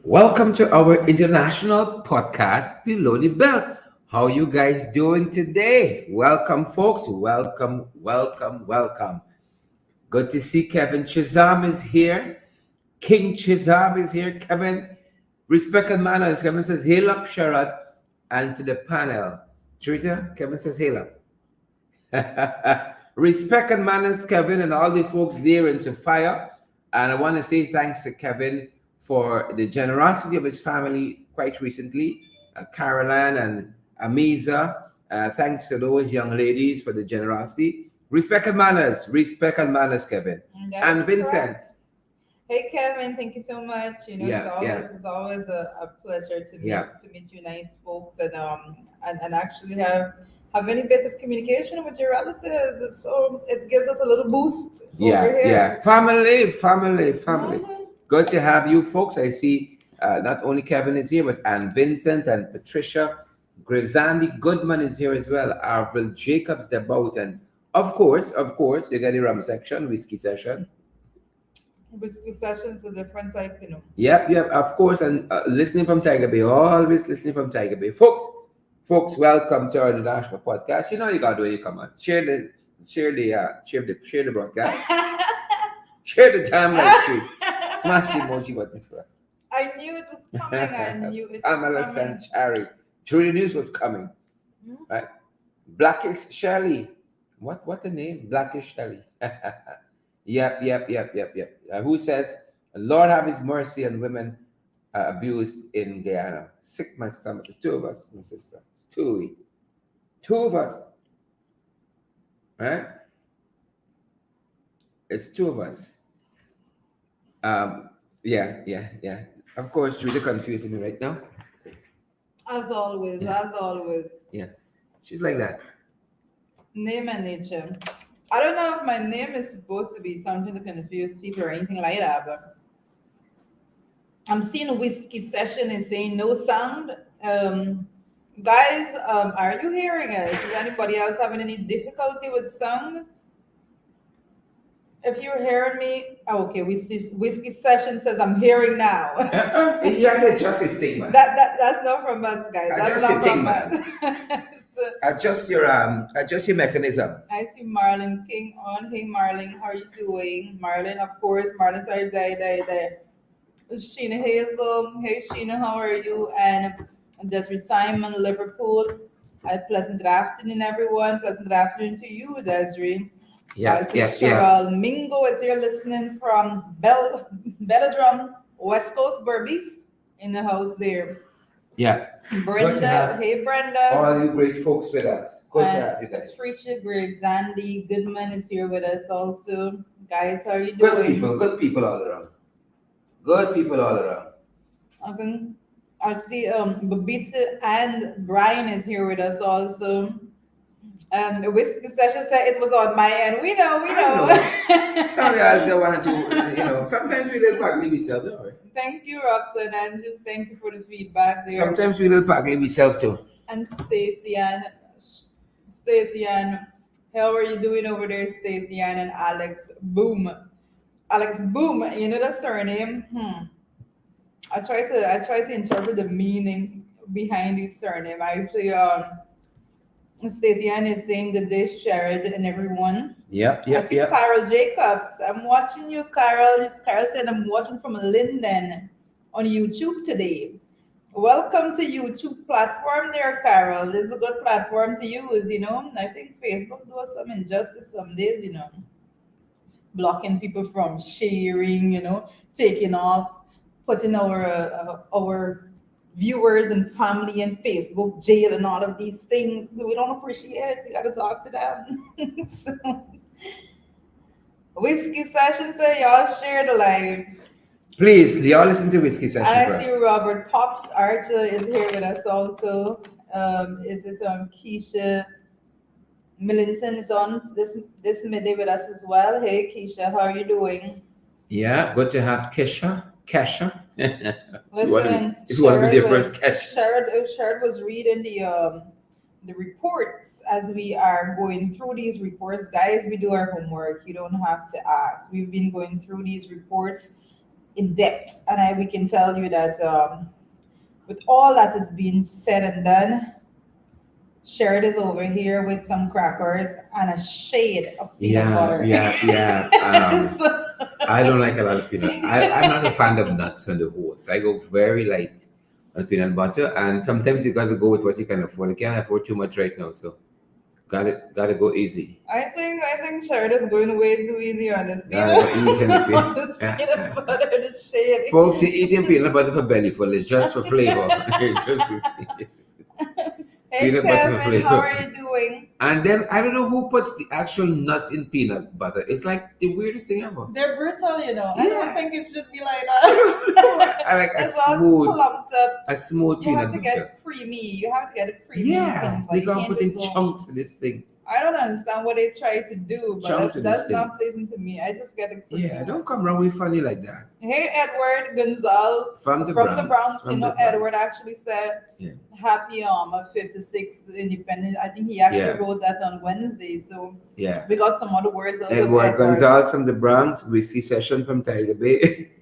Welcome to our international podcast, Below the Belt. How you guys doing today? Welcome, folks. Welcome, welcome, welcome. Good to see Kevin Chizam is here. King Chizam is here. Kevin, respect and manners. Kevin says, hail up, Sharad, and to the panel. Trita, Kevin says, hail up. Respect and manners, Kevin, and all the folks there in Sophia. And I want to say thanks to Kevin for the generosity of his family quite recently, Caroline and Amiza. Thanks to those young ladies for the generosity. Respect and manners, Kevin. And That's Vincent. correct. Hey Kevin, thank you so much. Yeah, yeah, It's always a pleasure yeah. to meet you nice folks and actually have any bit of communication with your relatives. So it gives us a little boost over Yeah, here. yeah. Family. Mhm. Good to have you folks. I see not only Kevin is here, but Ann Vincent and Patricia. Gravesandi Goodman is here as well. Arvil Jacobs, they're both. And of course, you got the rum section, whiskey session. Whiskey sessions a different type. Yep, of course. And listening from Tiger Bay, always listening from Tiger Bay. Folks, welcome to our international podcast. You know you gotta do it, you come on. Share the broadcast. Share the timeline street. Smash the emoji button for us. I knew it was coming. I knew it was Pamela coming. Sanchari. Truly News was coming, Mhm. right? Blackish Shelley. What the name? Blackish Shelley. Yep. Who says, Lord have his mercy on women abused in Guyana. Sick my stomach. It's two of us, my sister. It's two. Two of us. Right? It's two of us. Um, yeah. Of course, Julie confusing me right now. As always, Yeah, as always. yeah. She's like that. Name and nature. I don't know if my name is supposed to be something to confuse people or anything like that, but I'm seeing whiskey session is saying no sound. Guys, are you hearing us? Is anybody else having any difficulty with sound? If you're hearing me, oh, okay. Whiskey session says I'm hearing now. You have to adjust your statement. That's not from us, guys. That's Adjust your not thing, from man. us. So, Adjust your mechanism. I see Marlon King on. Hey Marlon, how are you doing? Marlon, of course. Marlon sorry, there. Sheena Hazel. Hey Sheena, how are you? And Desiree Simon, Liverpool. Pleasant good afternoon, everyone. Pleasant good afternoon to you, Desiree. I Yeah, see yeah, yeah, Cheryl Mingo is here listening from Belladrum, West Coast Berbice in the house there. yeah. Good to Brenda, have hey Brenda. all you great folks with us. Good to And have you guys. Patricia Graves, Andy Goodman is here with us also. Guys, how are you Good doing? people, good people all around. Good people all around. I think I see Babita and Brian is here with us also. The whiskey session said it was on my end. We know, we I know. know. Some guys go want to, sometimes we little packly we self, don't we? Thank you, Robson, and just thank you for the feedback there. Sometimes we little packly we self too. And Stacy and how are you doing over there, Stacy and Alex Boom? Alex Boom, you know the surname? I try to interpret the meaning behind his surname. Actually, Stacey Ann is saying good day, Sherrod and everyone. Yep, I yep, see yep. Carol Jacobs. I'm watching you, Carol. Carol said I'm watching from Linden on YouTube today. Welcome to YouTube platform there, Carol. This is a good platform to use. I think Facebook does some injustice some days, blocking people from sharing, taking off, putting our viewers and family in Facebook jail and all of these things. So we don't appreciate it. We gotta talk to them. So, whiskey session say y'all share the live. Please, y'all listen to Whiskey And Session I for see us. Robert Pops Archer is here with us also. Is it Keisha Millinson is on this midday with us as well. Hey Keisha, how are you doing? Yeah, good to have Kesha. Listen, If you want to be different, Kesha. Sherrod was reading the reports as we are going through these reports. Guys, we do our homework. You don't have to ask. We've been going through these reports in depth, and we can tell you that with all that is being said and done, Sherrod is over here with some crackers and a shade of peanut Yeah, butter. yeah, yeah. So, I don't like a lot of peanut. I'm not a fan of nuts on the whole. So I go very light on peanut butter, and sometimes you got to go with what you can afford. You can't afford too much right now, so gotta go easy. I think Sherrod is going way too easy on this Gotta go easy on the on peanut. this peanut butter, the shade. Folks, you're eating peanut butter for belly full. It's just for flavor. It's just for Hey peanut butter for Kevin, how flavor. are you doing? And then I don't know who puts the actual nuts in peanut butter. It's like the weirdest thing ever. They're brutal, you know. I don't think it Yes. should be like I don't know. that. I like It's all clumped up. a smooth You have peanut to butter. get creamy. You have to get a creamy Yes, peanut they butter. You gonna can't put just in go. chunks in this thing. I don't understand what they try to do, but Chunks in this that's thing. not pleasing to me. I just get a creamy Yeah, one. don't come around with funny like that. Hey, Edward Gonzalez From the from the Bronx. Bronx. From You the know, Bronx. Edward actually said Yeah. happy 56th independence. I think he actually Yeah. wrote that on Wednesday. So Yeah. we got some other words out of Edward Edward. Gonzalez from the Bronx, whiskey session from Tiger Bay.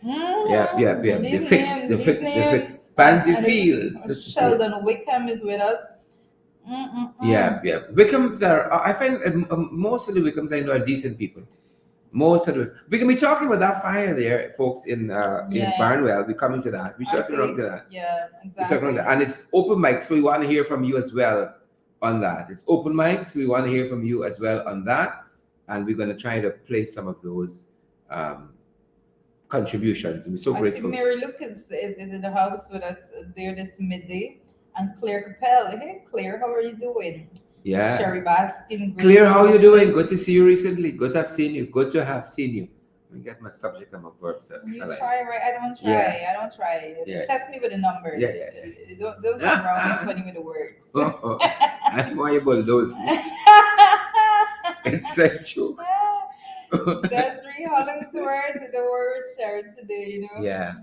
Yeah. The These fix, the names, fix, the fix. Pansy Fields. Sheldon Wickham is with us. Yeah. Wickhams are, I find most of the Wickhams I know are decent people. Most of the, we can be talking about that fire there, folks, in Yeah. Barnwell. We're coming to that. We're I circling around see. to that. Yeah, We're circling around exactly. to that. And it's open mic, so we want to hear from you as well on that. It's open mic, so we want to hear from you as well on that. And we're going to try to play some of those contributions. We're so I see grateful. Mary Lucas is in the house with us there this midday. And Claire Capel. Hey, Claire, how are you doing? Yeah. Sherry Baskin. Claire, how you doing? Good to see you recently. Good to have seen you. Good to have seen you. Let me get my subject and my verbs. You like try, right? I don't try. Yeah. I don't try. Yeah. Test me with the numbers. Yeah. Don't come around and funny with the words. I'm why you bulldoze me. It's a joke. Desiree Hollingsworth, the word shared today, you know. Yeah.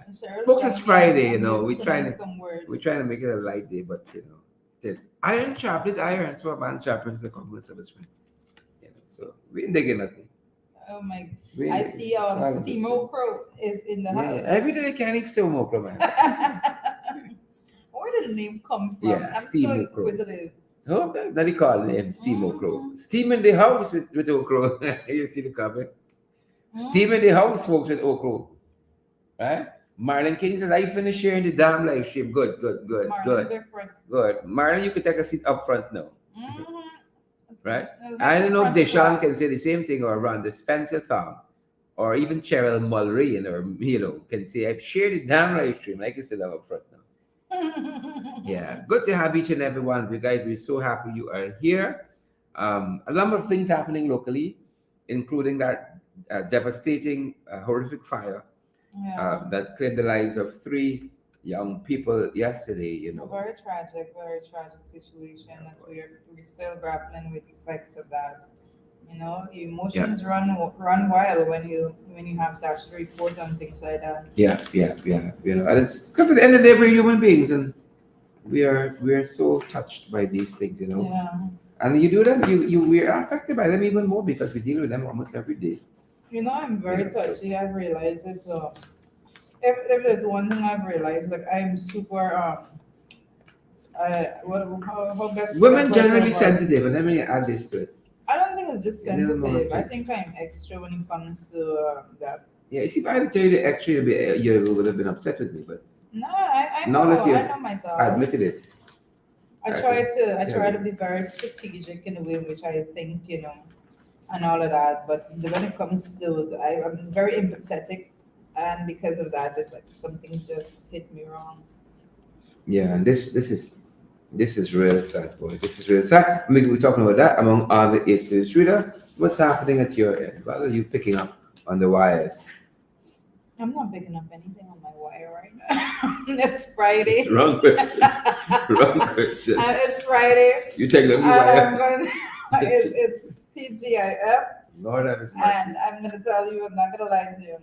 Cheryl's Folks, it's telling me Friday, I'm you know. We're missing trying to some words. make it a light day, but you know, there's iron sharpens iron, so a man sharpens the compliments of his friend. You know, so we ain't digging nothing. Oh my! We I ain't see. digging. It's all good Steve stuff. Crow is in the Yeah, house. every day I can't eat still more, man. Where did the name come from? Yeah, I'm Steve so Crow. inquisitive. Oh, that's not the call name, Steam O'Crow. Mhm. Steam in the house with O'Crow. You see the comment? Steam in the house, folks, with O'Crow. Right? Marlon King says, I finished sharing the damn live stream. Good. Marlon different. Good. Marlon, you can take a seat up front now. Mhm. Right? That's I don't know if different Deshaun one. can say the same thing, or Rhonda Spencer Thom, or even Cheryl Mulray, or, you know, can say, I've shared the damn live stream. I can sit down up front now. Yeah, good to have each and every one of you guys. We're so happy you are here. A number of things happening locally, including that devastating, horrific fire Yeah. that claimed the lives of 3 young people yesterday. You know, Very tragic situation that we're still grappling with the effects of that. You know, emotions run wild when you have to actually report on things like that. Yeah. You know, and it's because at the end of the day, we're human beings, and we are so touched by these things. You know, Yeah. and you do them, we are affected by them even more because we deal with them almost every day. You know, I'm very Yeah, so- touchy. I've realized it. So, if there's one thing I've realized, like I'm super how best. Women put that generally word? sensitive, and then when you add this to it, I don't think it's just You don't know sensitive. how I to- think I'm extra when it comes to that. yeah. You see, if I had to tell you the extra, you would have been upset with me, but No, I Now know. that you've I know myself. I admitted it. I try to be very strategic in the way in which I think, you know, and all of that. But when it comes to, I'm very empathetic, and because of that, it's like some things just hit me wrong. Yeah, and this is real sad, boy. This is real sad. I mean, we're talking about that among other issues. Rita, what's happening at your end? What are you picking up on the wires? I'm not picking up anything on my wire right now. It's Friday. Wrong question. Wrong question. It's Friday. You take them I'm wire. going. It's TGIF, Lord have His mercy. and I'm gonna tell you. I'm not gonna lie to you.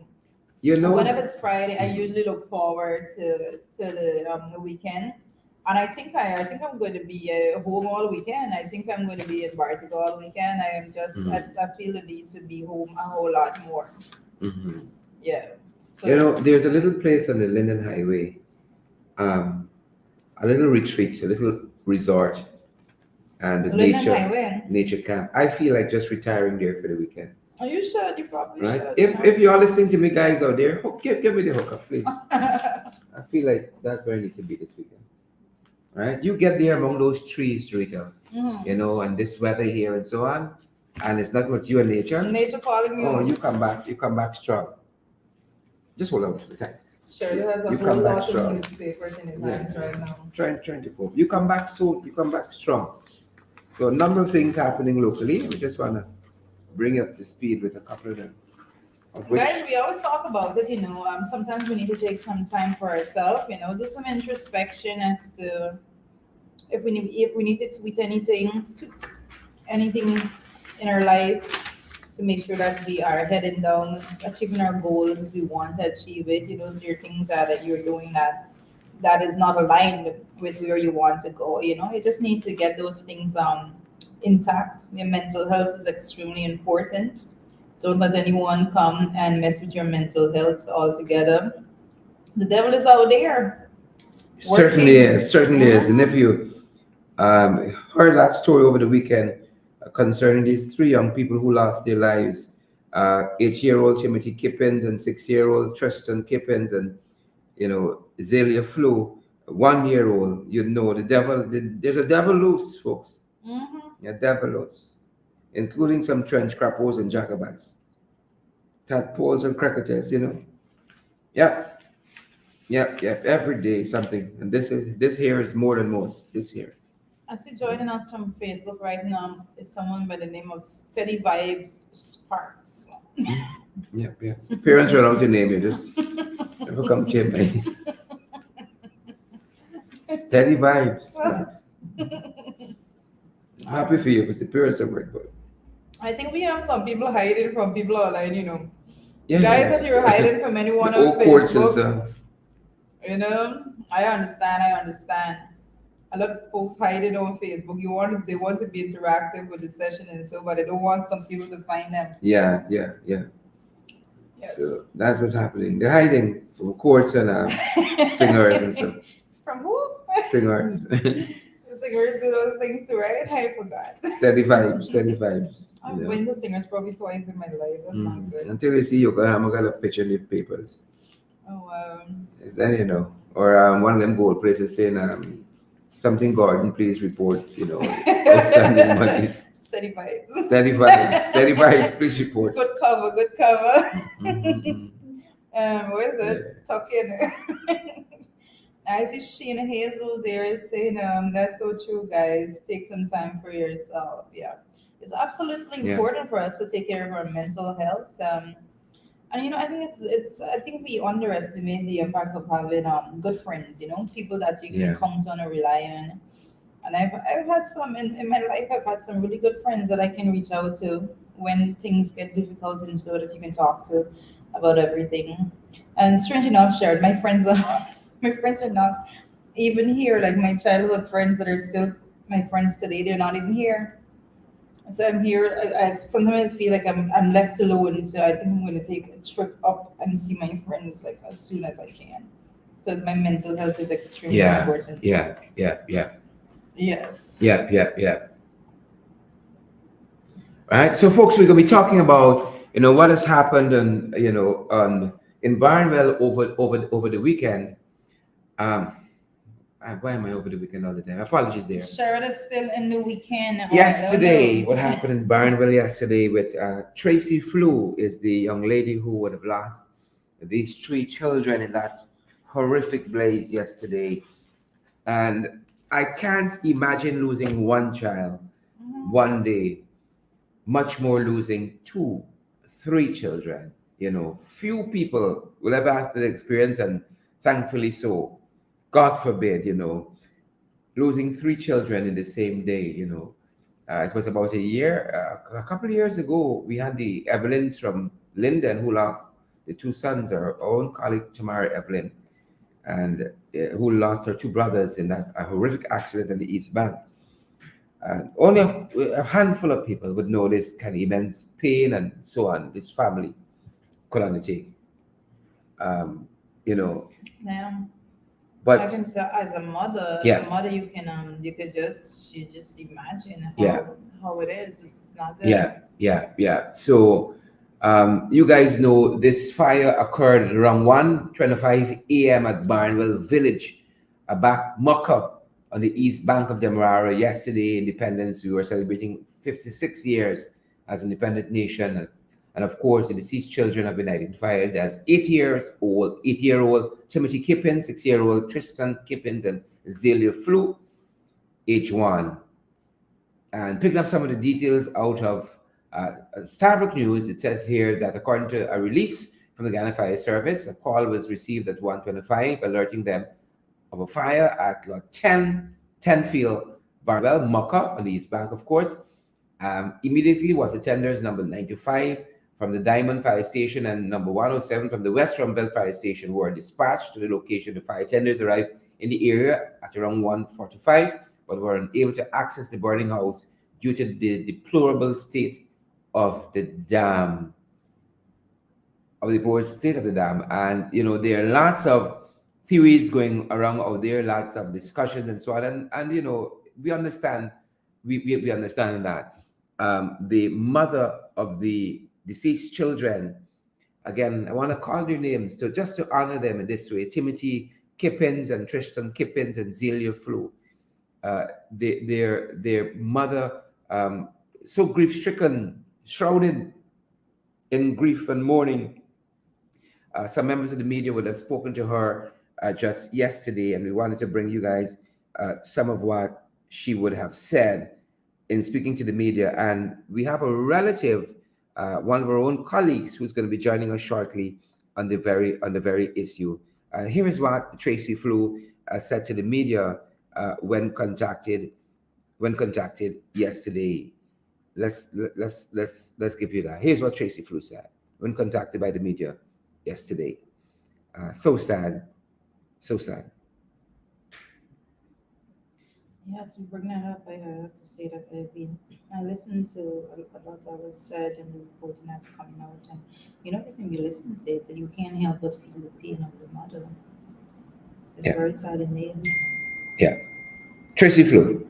You know, Whenever it's Friday, I usually look forward to the weekend, and I think I'm going to be home all weekend. I think I'm going to be in Bartigo all weekend. I am just Mhm. I feel the need to be home a whole lot more. Mhm. Yeah. You So know, there's a little place on the Linden Highway, um, a little retreat, a little resort, and a Linden nature Highway. nature camp. I feel like just retiring there for the weekend. Are you sure? You probably Right? should, If you are listening to me, guys out there, give me the hookup, please. I feel like that's where I need to be this weekend. Right? You get there among those trees, Rita, you Mhm. know, and this weather here and so on, and it's not what you and nature. Nature calling Oh, you. you come back strong. Just hold on for the thanks. Shirley has a You whole come back lot of strong. newspapers in his Yeah, hands right now. trying to cope. You come back soon. You come back strong. So a number of things happening locally. We just wanna bring you up to speed with a couple of them, of which Guys, we always talk about it, sometimes we need to take some time for ourselves, do some introspection as to if we need to tweet anything in our life to make sure that we are heading down, achieving our goals as we want to achieve it. There are things that you're doing that is not aligned with where you want to go. You just need to get those things intact. Your mental health is extremely important. Don't let anyone come and mess with your mental health altogether. The devil is out there certainly working. is, certainly is. And if you heard that story over the weekend concerning these three young people who lost their lives, 8-year-old Timothy Kippens and 6-year-old Tristan Kippens and Zelia Flew, 1-year-old, there's a devil loose, folks. Hmm. A devil loose, including some trench crappos and jacobats, tadpoles and cricketers. Yep, yep. Every day something, and this here is more than most this year. I see joining us from Facebook right now is someone by the name of Steady Vibes Sparks. Mm. Yep. Parents run out to name you, just never come change me. Steady vibes, Max. I'm happy for you because the parents are work, but I think we have some people hiding from people online. yeah, Guys, if you're yeah. hiding from anyone The on old courts and Facebook, stuff. I understand. A lot of folks hide it on Facebook. They want to be interactive with the session and so, but they don't want some people to find them. Yeah. Yes. So that's what's happening. They're hiding from courts and singers and stuff. From who? Singers. Singers do those things too, right? I forgot. Steady vibes. I've been to singers probably twice in my life. That's not good. Until you see Yokohama got a picture in the papers. Oh wow. Is then. Or one of them gold places saying something Gordon, please report, outstanding monies. Steady vibes. Steady vibes, please report. Good cover, good cover. Mhm. What is it? Yeah. Tuck in. I see Sheena Hazel there is saying, that's so true, guys. Take some time for yourself. Yeah. It's absolutely Yeah. important for us to take care of our mental health. And I think I think we underestimate the impact of having good friends, people that you can Yeah. count on or rely on. And I've had some in my life. I've had some really good friends that I can reach out to when things get difficult, and so that you can talk to about everything. And strange enough, shared my friends are my friends are not even here. Like my childhood friends that are still my friends today, they're not even here. So I'm here. I sometimes I feel like I'm left alone. So I think I'm going to take a trip up and see my friends like as soon as I can, because my mental health is extremely Yeah. important. Yeah. Yes. Yep. Right. So, folks, we're gonna be talking about what has happened and in Barnwell over the weekend. Um, why am I over the weekend all the time? Apologies there. Sharon is still in the weekend. Yesterday, what happened in Barnwell yesterday with Tracy Flew is the young lady who would have lost these three children in that horrific blaze yesterday. And I can't imagine losing one child Mhm. one day, much more losing two, three children. Few people will ever have the experience, and thankfully so. God forbid, losing three children in the same day. It was about a couple of years ago, we had the Evelyns from Linden who lost the two sons, our own colleague Tamara Evelyn, and who lost her two brothers in that a horrific accident in the East Bank. And only a handful of people would know this kind of immense pain and so on, this family. could undertake. Um, you know, Yeah. I but can say as a yeah, mother, you could just imagine yeah, how it is. It's not good. yeah, yeah, yeah. So, you guys know this fire occurred around 1:25 a.m. at Barnwell Village, a back mock-up on the east bank of the Demerara. Yesterday, independence, we were celebrating 56 years as independent nation. And of course, the deceased children have been identified as 8-year-old Timothy Kippins, 6-year-old Tristan Kippins, and Zelia Flu, age 1. And picking up some of the details out of Starbuck News, it says here that according to a release from the Ghana Fire Service, a call was received at 1:25, alerting them of a fire at Lot 10 Field, Barnwell, Mocha, on the East Bank, of course. Immediately, water tenders number 95 from the Diamond Fire Station and number 107 from the West Rumville Fire Station were dispatched to the location. The fire tenders arrived in the area at around 1:45, but were unable to access the burning house due to the deplorable state of the dam, of the poor state of the dam. And there are lots of theories going around out there, lots of discussions and so on. And we understand, we understand that the mother of the deceased children, again, I want to call their names, so just to honor them in this way: Timothy Kippins and Tristan Kippins and Zelia Flu. Their mother, so grief stricken, shrouded in grief and mourning. Some members of the media would have spoken to her just yesterday, and we wanted to bring you guys some of what she would have said in speaking to the media. And we have a relative, one of our own colleagues, who's going to be joining us shortly on the very issue. Here is what Tracy Flew said to the media when contacted yesterday. Let's give you that. Here's what Tracy Flew said when contacted by the media yesterday. So sad, so sad. Yeah, to bring that up, I have to say that I listened to a lot that was said in the reporting that's coming out, and every time you listen to it, you can't help but feel the pain of the mother. It's Yeah, very sad indeed. yeah. Tracy Flew.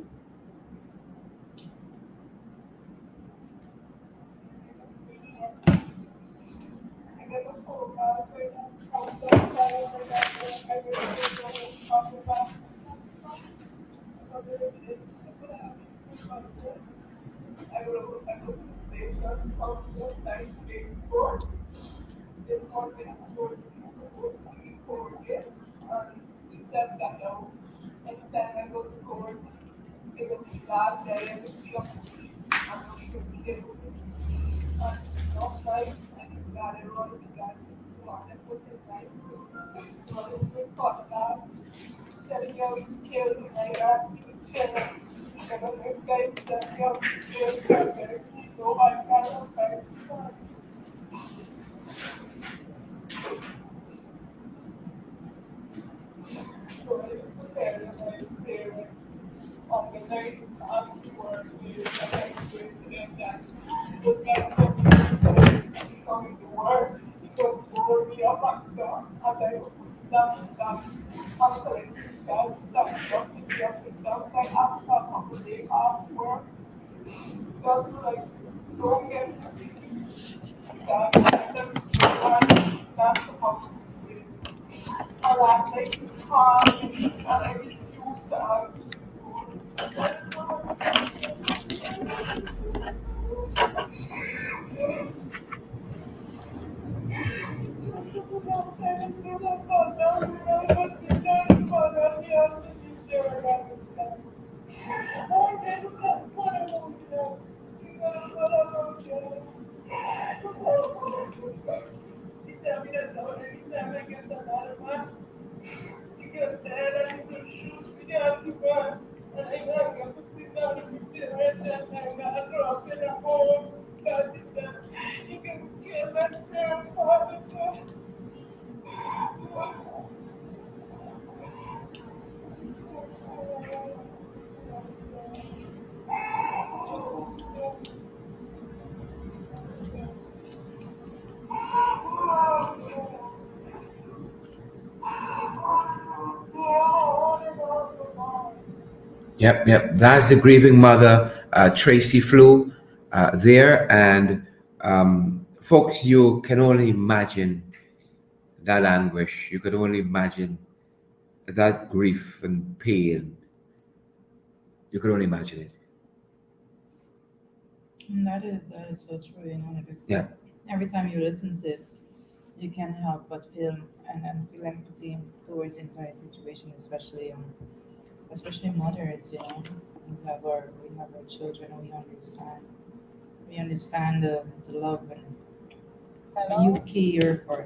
Yep, yep. That's the grieving mother, Tracy Flew, there. And folks, you can only imagine that anguish. You could only imagine that grief and pain. You could only imagine it. And that is so true, because Yeah, every time you listen to it, you can't help but feel and feel empathy towards the entire situation, especially mothers. We have our children. We understand the love, and when you care for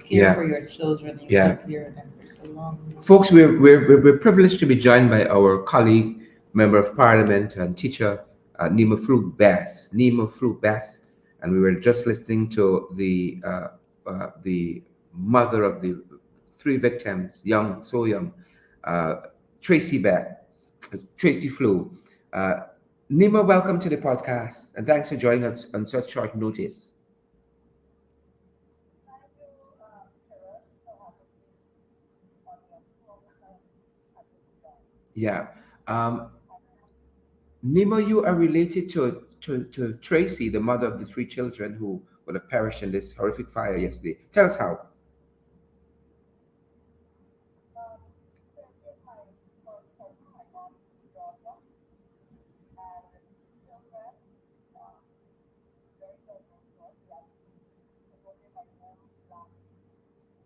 yeah, your children, you yeah. take care of them for so long. Folks, we're privileged to be joined by our colleague, Member of Parliament, and teacher, Nema Flew Bass. Nema Flew Bass. And we were just listening to the mother of the three victims, young, so young, uh, Tracy Bass, Tracy Flew. Uh, Nema, welcome to the podcast, and thanks for joining us on such short notice. Yeah. Um, Nemo, you are related to Tracy, the mother of the three children who would have perished in this horrific fire yesterday. Tell us how.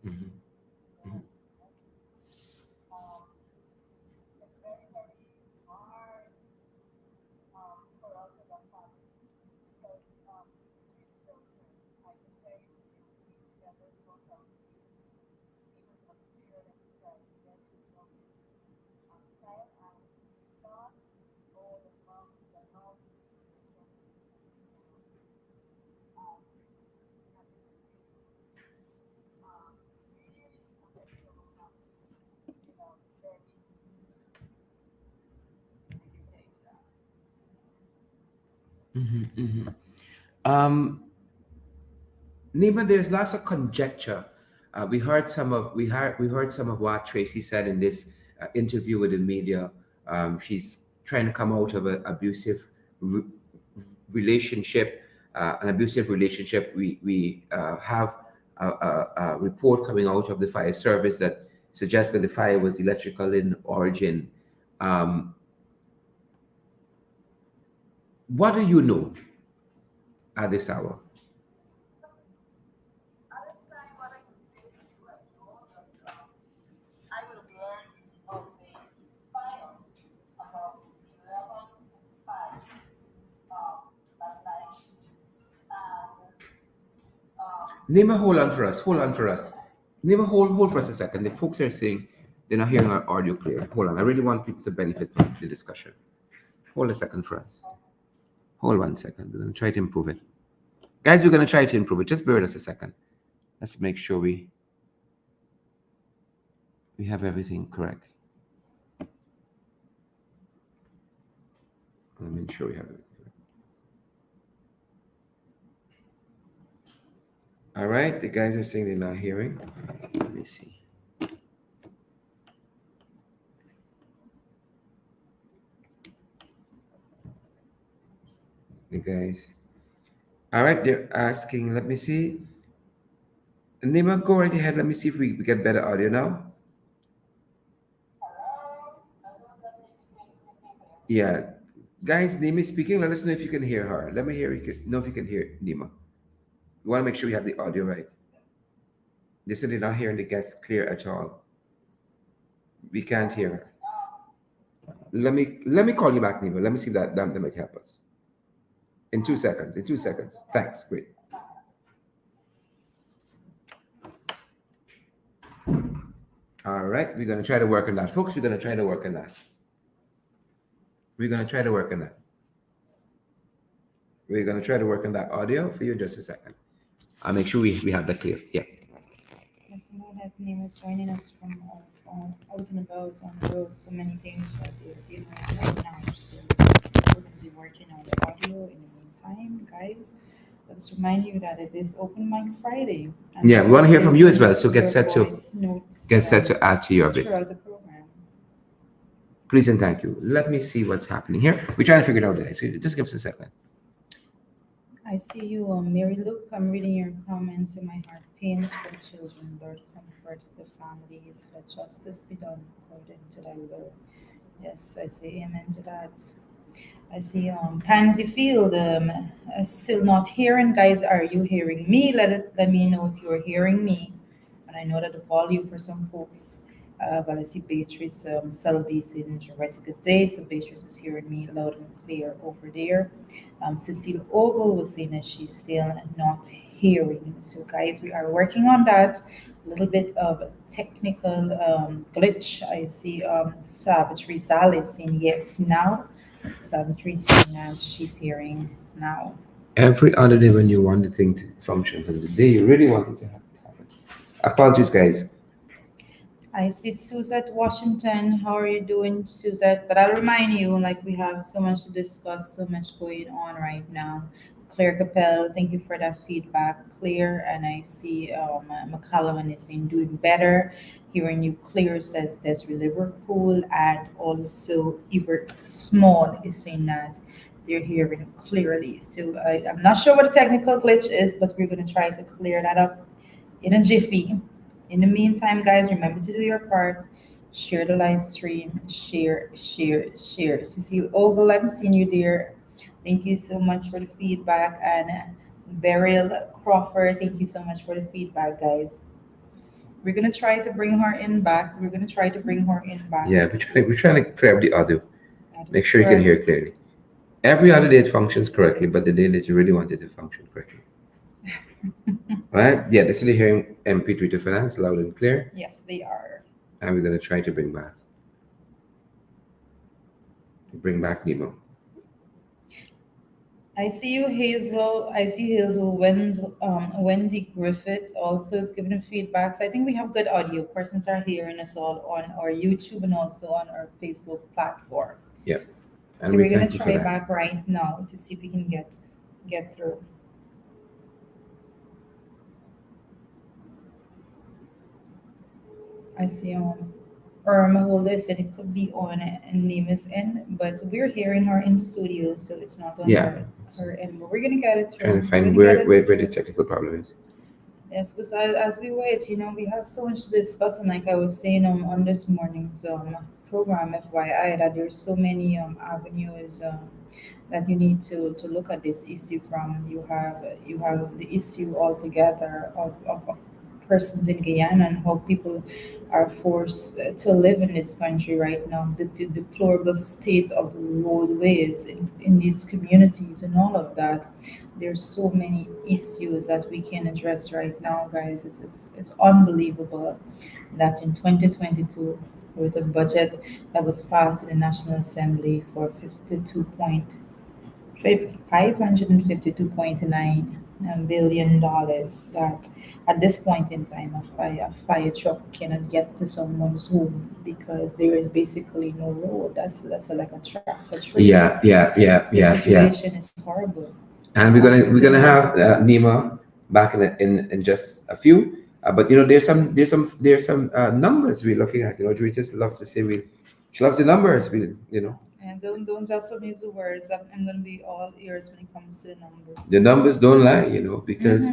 Mhm, mhm, mhm, mhm. Um, Nima, there's lots of conjecture. We heard some of what Tracy said in this interview with the media. She's trying to come out of an abusive re- relationship, an abusive relationship. We have a report coming out of the fire service that suggests that the fire was electrical in origin. Um, what do you know at this hour? Nima, hold on for us. Hold on for us. Nima, hold for us a second. The folks are saying they're not hearing our audio clear. Hold on. I really want people to benefit from the discussion. Hold a second for us. Hold 1 second. We're going to try to improve it. Guys, we're going to try to improve it. Just bear with us a second. Let's make sure we have everything correct. Let me make sure we have it. All right. The guys are saying they're not hearing. Let me see. The guys. All right. They're asking. Let me see. Nima, go right ahead. Let me see if we get better audio now. Yeah. Guys, Nima is speaking. Let us know if you can hear her. Let me know if you can hear Nima. We want to make sure we have the audio right. They said they're not hearing the guests clear at all. We can't hear her. Let me call you back, Nima. Let me see if that might help us. In 2 seconds. In 2 seconds. Thanks. Great. All right. We're gonna try to work on that. Folks, we're gonna try to work on that. We're gonna try to work on that. We're gonna try to work on that audio for you in just a second. I'll make sure we have that clear. Yeah. Yes, I know that name is joining us from out and about on those so many things that they're dealing with right now. So we're going to be working on the audio in the meantime, guys. Let's remind you that it is Open Mic Friday, and Yeah, we we want to want hear to from hear you as well. So your voice notes get set to add to your bit. throughout the program. Please and thank you. Let me see what's happening here. We're trying to figure it out today. So just give us a second. I see you, Mary Luke. I'm reading your comments in my heart pains for the children. Lord, comfort the families. Let justice be done according to thy will. Yes, I say amen to that. I see Pansy Field still not hearing. Guys, are you hearing me? Let me know if you're hearing me. And I know that the volume for some folks, well, I see Beatrice Selby saying, "Right, a good day." So Beatrice is hearing me loud and clear over there. Cecile Ogle was saying that she's still not hearing. So, guys, we are working on that. A little bit of technical glitch. I see Savage Rizal saying yes now. Savitri saying that she's hearing now. Every other day when you want the thing to function, and the day you really want it to happen. Apologies, guys. I see Suzette Washington. How are you doing, Suzette? But I'll remind you, like we have so much to discuss, so much going on right now. Claire Capel, thank you for that feedback, Claire. And I see McCallum is saying doing better. Hearing you, Claire says Desiree Liverpool, and also Hubert Small is saying that they're hearing clearly. So I'm not sure what the technical glitch is, but we're going to try to clear that up in a jiffy. In the meantime, guys, remember to do your part. Share the live stream. Share, share, share. Cecile Ogle, I'm seeing you there. Thank you so much for the feedback. And Beryl Crawford, thank you so much for the feedback, guys. We're gonna try to bring her in back. We're gonna try to bring her in back. Yeah, we're trying to clear up the audio. That Make is sure you can correct. hear clearly. Every other day it functions correctly, but the day that you really want it to function correctly. Right? Yeah, they're still hearing MP3 to finance loud and clear. Yes, they are. And we're going to try to bring back Nemo. I see you, Hazel. I see Hazel. Wendy Griffith also is giving feedback. So I think we have good audio. Persons are hearing us all on our YouTube and also on our Facebook platform. Yeah. And So we we're gonna thank you for try that. back right now to see if we can get through. I see Irma Holder said it could be on Nema's end, but we're hearing her in studio, so it's not on Yeah. her end. But we're gonna get it Trying through. to We're find gonna get where the it. technical problem is. Yes, because as we wait, we have so much to discuss, and like I was saying on this morning's program, FYI, that there's so many avenues that you need to look at this issue from. You have the issue altogether of persons in Guyana and how people are forced to live in this country right now, the deplorable state of the roadways in these communities and all of that. There's so many issues that we can address right now, guys. It's unbelievable that in 2022, with a budget that was passed in the National Assembly for 552.9 billion dollars, that at this point in time a fire truck cannot get to someone's home because there is basically no road. That's like a tractor trailer. Yeah, yeah, yeah, The yeah, yeah. situation is horrible. It's And we're gonna absolutely have horrible. Nima back in just a few. But there's some numbers we're looking at. We just love to say she loves the numbers. And don't just use the words. I'm gonna be all ears when it comes to the numbers. The numbers don't lie. Because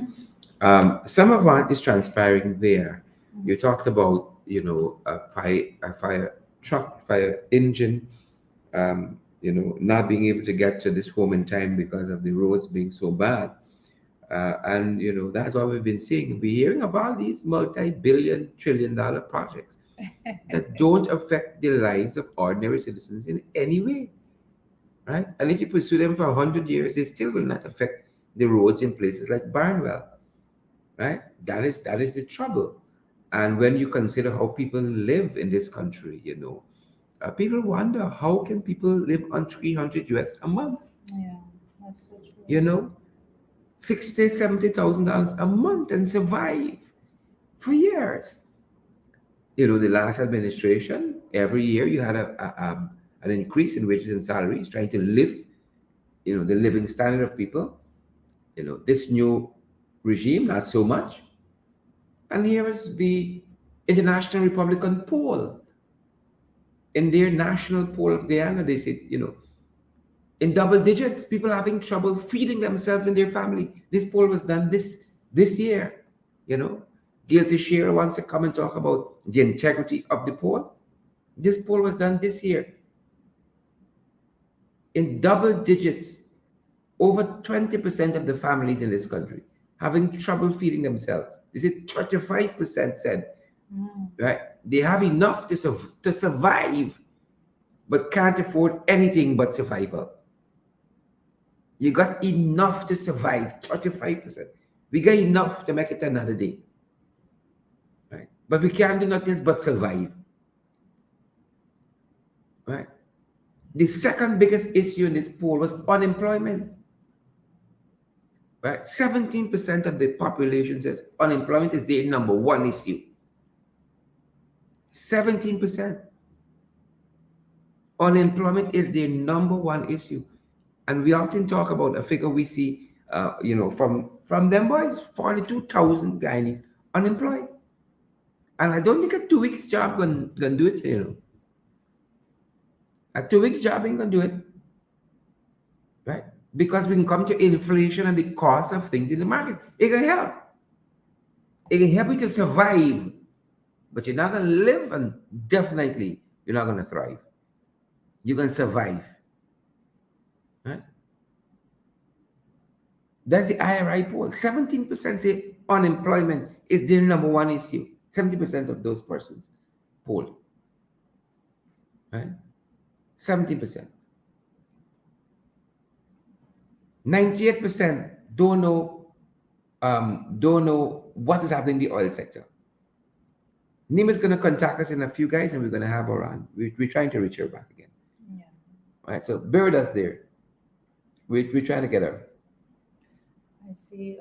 Mm-hmm. some of what is transpiring there. You talked about a fire truck, fire engine, not being able to get to this home in time because of the roads being so bad. And that's what we've been seeing. We're hearing about these multi-billion, trillion-dollar projects that don't affect the lives of ordinary citizens in any way, right? And if you pursue them for 100 years, they still will not affect the roads in places like Barnwell, right? That is the trouble. And when you consider how people live in this country, people wonder how can people live on 300 US a month, Yeah, that's so true. you know, 60, $70,000 a month and survive for years. The last administration, every year you had an increase in wages and salaries, trying to lift, the living standard of people. This new regime, not so much. And here is the International Republican poll. In their national poll of Guyana, they said, in double digits, people are having trouble feeding themselves and their family. This poll was done this year. You know, Guilty Share wants to come and talk about the integrity of the poll. This poll was done this year. In double digits, over 20% of the families in this country having trouble feeding themselves. Is it 35% said, right? They have enough to survive, but can't afford anything but survival. You got enough to survive, 35%. We got enough to make it another day, right? But we can't do nothing else but survive, right? The second biggest issue in this poll was unemployment, right? 17% of the population says unemployment is their number one issue. 17%. Unemployment is their number one issue. And we often talk about a figure we see, from them boys, 42,000 Guyanese unemployed. And I don't think a 2 weeks job can do it. A 2 weeks job ain't gonna do it, right? Because we can come to inflation and the cost of things in the market. It can help. It can help you to survive, but you're not gonna live, and definitely you're not gonna thrive. You can survive, right? That's the IRI poll. 17% say unemployment is their number one issue. 70% of those persons polled, right? 17%. 98% don't know what is happening in the oil sector. Nema's gonna contact us in a few guys, and we're gonna have her on. We're trying to reach her back again. Yeah. Right? So bear with us there. We're trying to get her. I see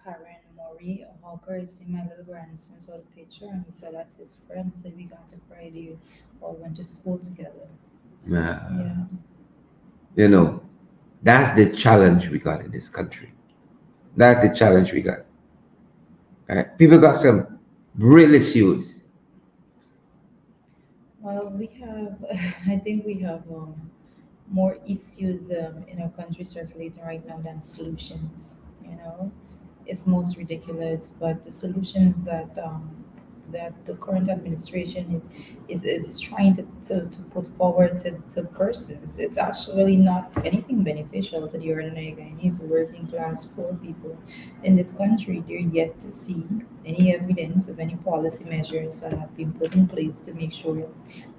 Karen Mori Hawker. I see my little grandson saw the picture and he said that's his friend. Said we got to Friday, all went to school together. Uh, Yeah. you know, that's the challenge we got in this country. That's the challenge we got. Right? People got some real issues. Well, we have, I think we have more issues in our country circulating right now than solutions. You know, it's most ridiculous, but the solutions that the current administration is trying to put forward to persons, it's actually not anything beneficial to the ordinary Guyanese working class poor people in this country. They're yet to see any evidence of any policy measures that have been put in place to make sure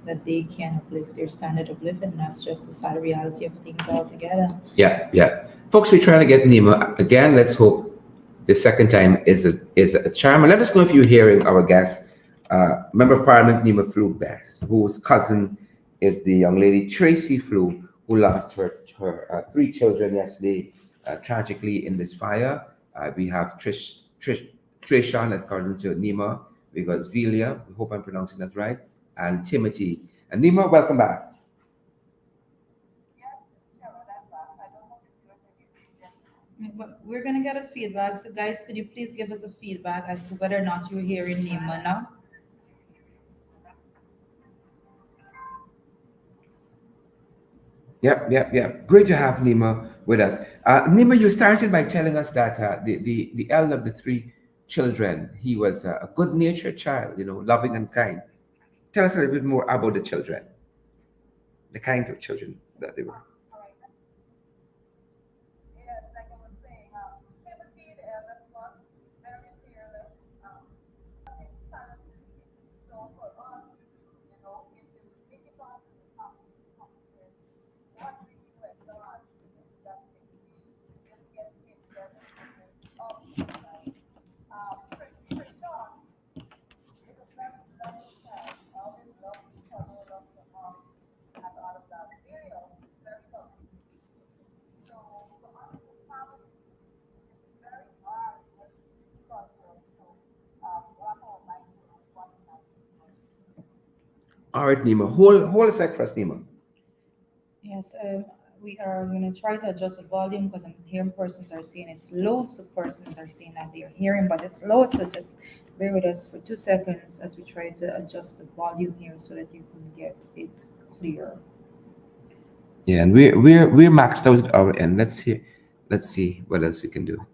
that they can uplift their standard of living. That's just the sad reality of things altogether. Yeah, yeah. Folks, we're trying to get Nema again. Let's hope the second time is a charm. And let us know if you're hearing our guest, Member of Parliament Nema Flew Best, whose cousin is the young lady Tracy Flew, who lost her three children yesterday, tragically in this fire. We have Trishan, according to Nema. We got Zelia. We hope I'm pronouncing that right, and Timothy. And Nema, welcome back. But we're gonna get a feedback. So guys, could you please give us a feedback as to whether or not you're hearing Nema now? Yep, yep, yep. Great to have Nima with us. Nima, you started by telling us that the elder of the three children, he was a good-natured child, loving and kind. Tell us a little bit more about the children, the kinds of children that they were. All right, Nima. Hold a sec for us, Nima. Yes, We are going to try to adjust the volume because I'm hearing persons are saying it's low, so persons are saying that they're hearing, but it's low. So just bear with us for 2 seconds as we try to adjust the volume here so that you can get it clear. Yeah, and we're maxed out at our end. Let's see what else we can do.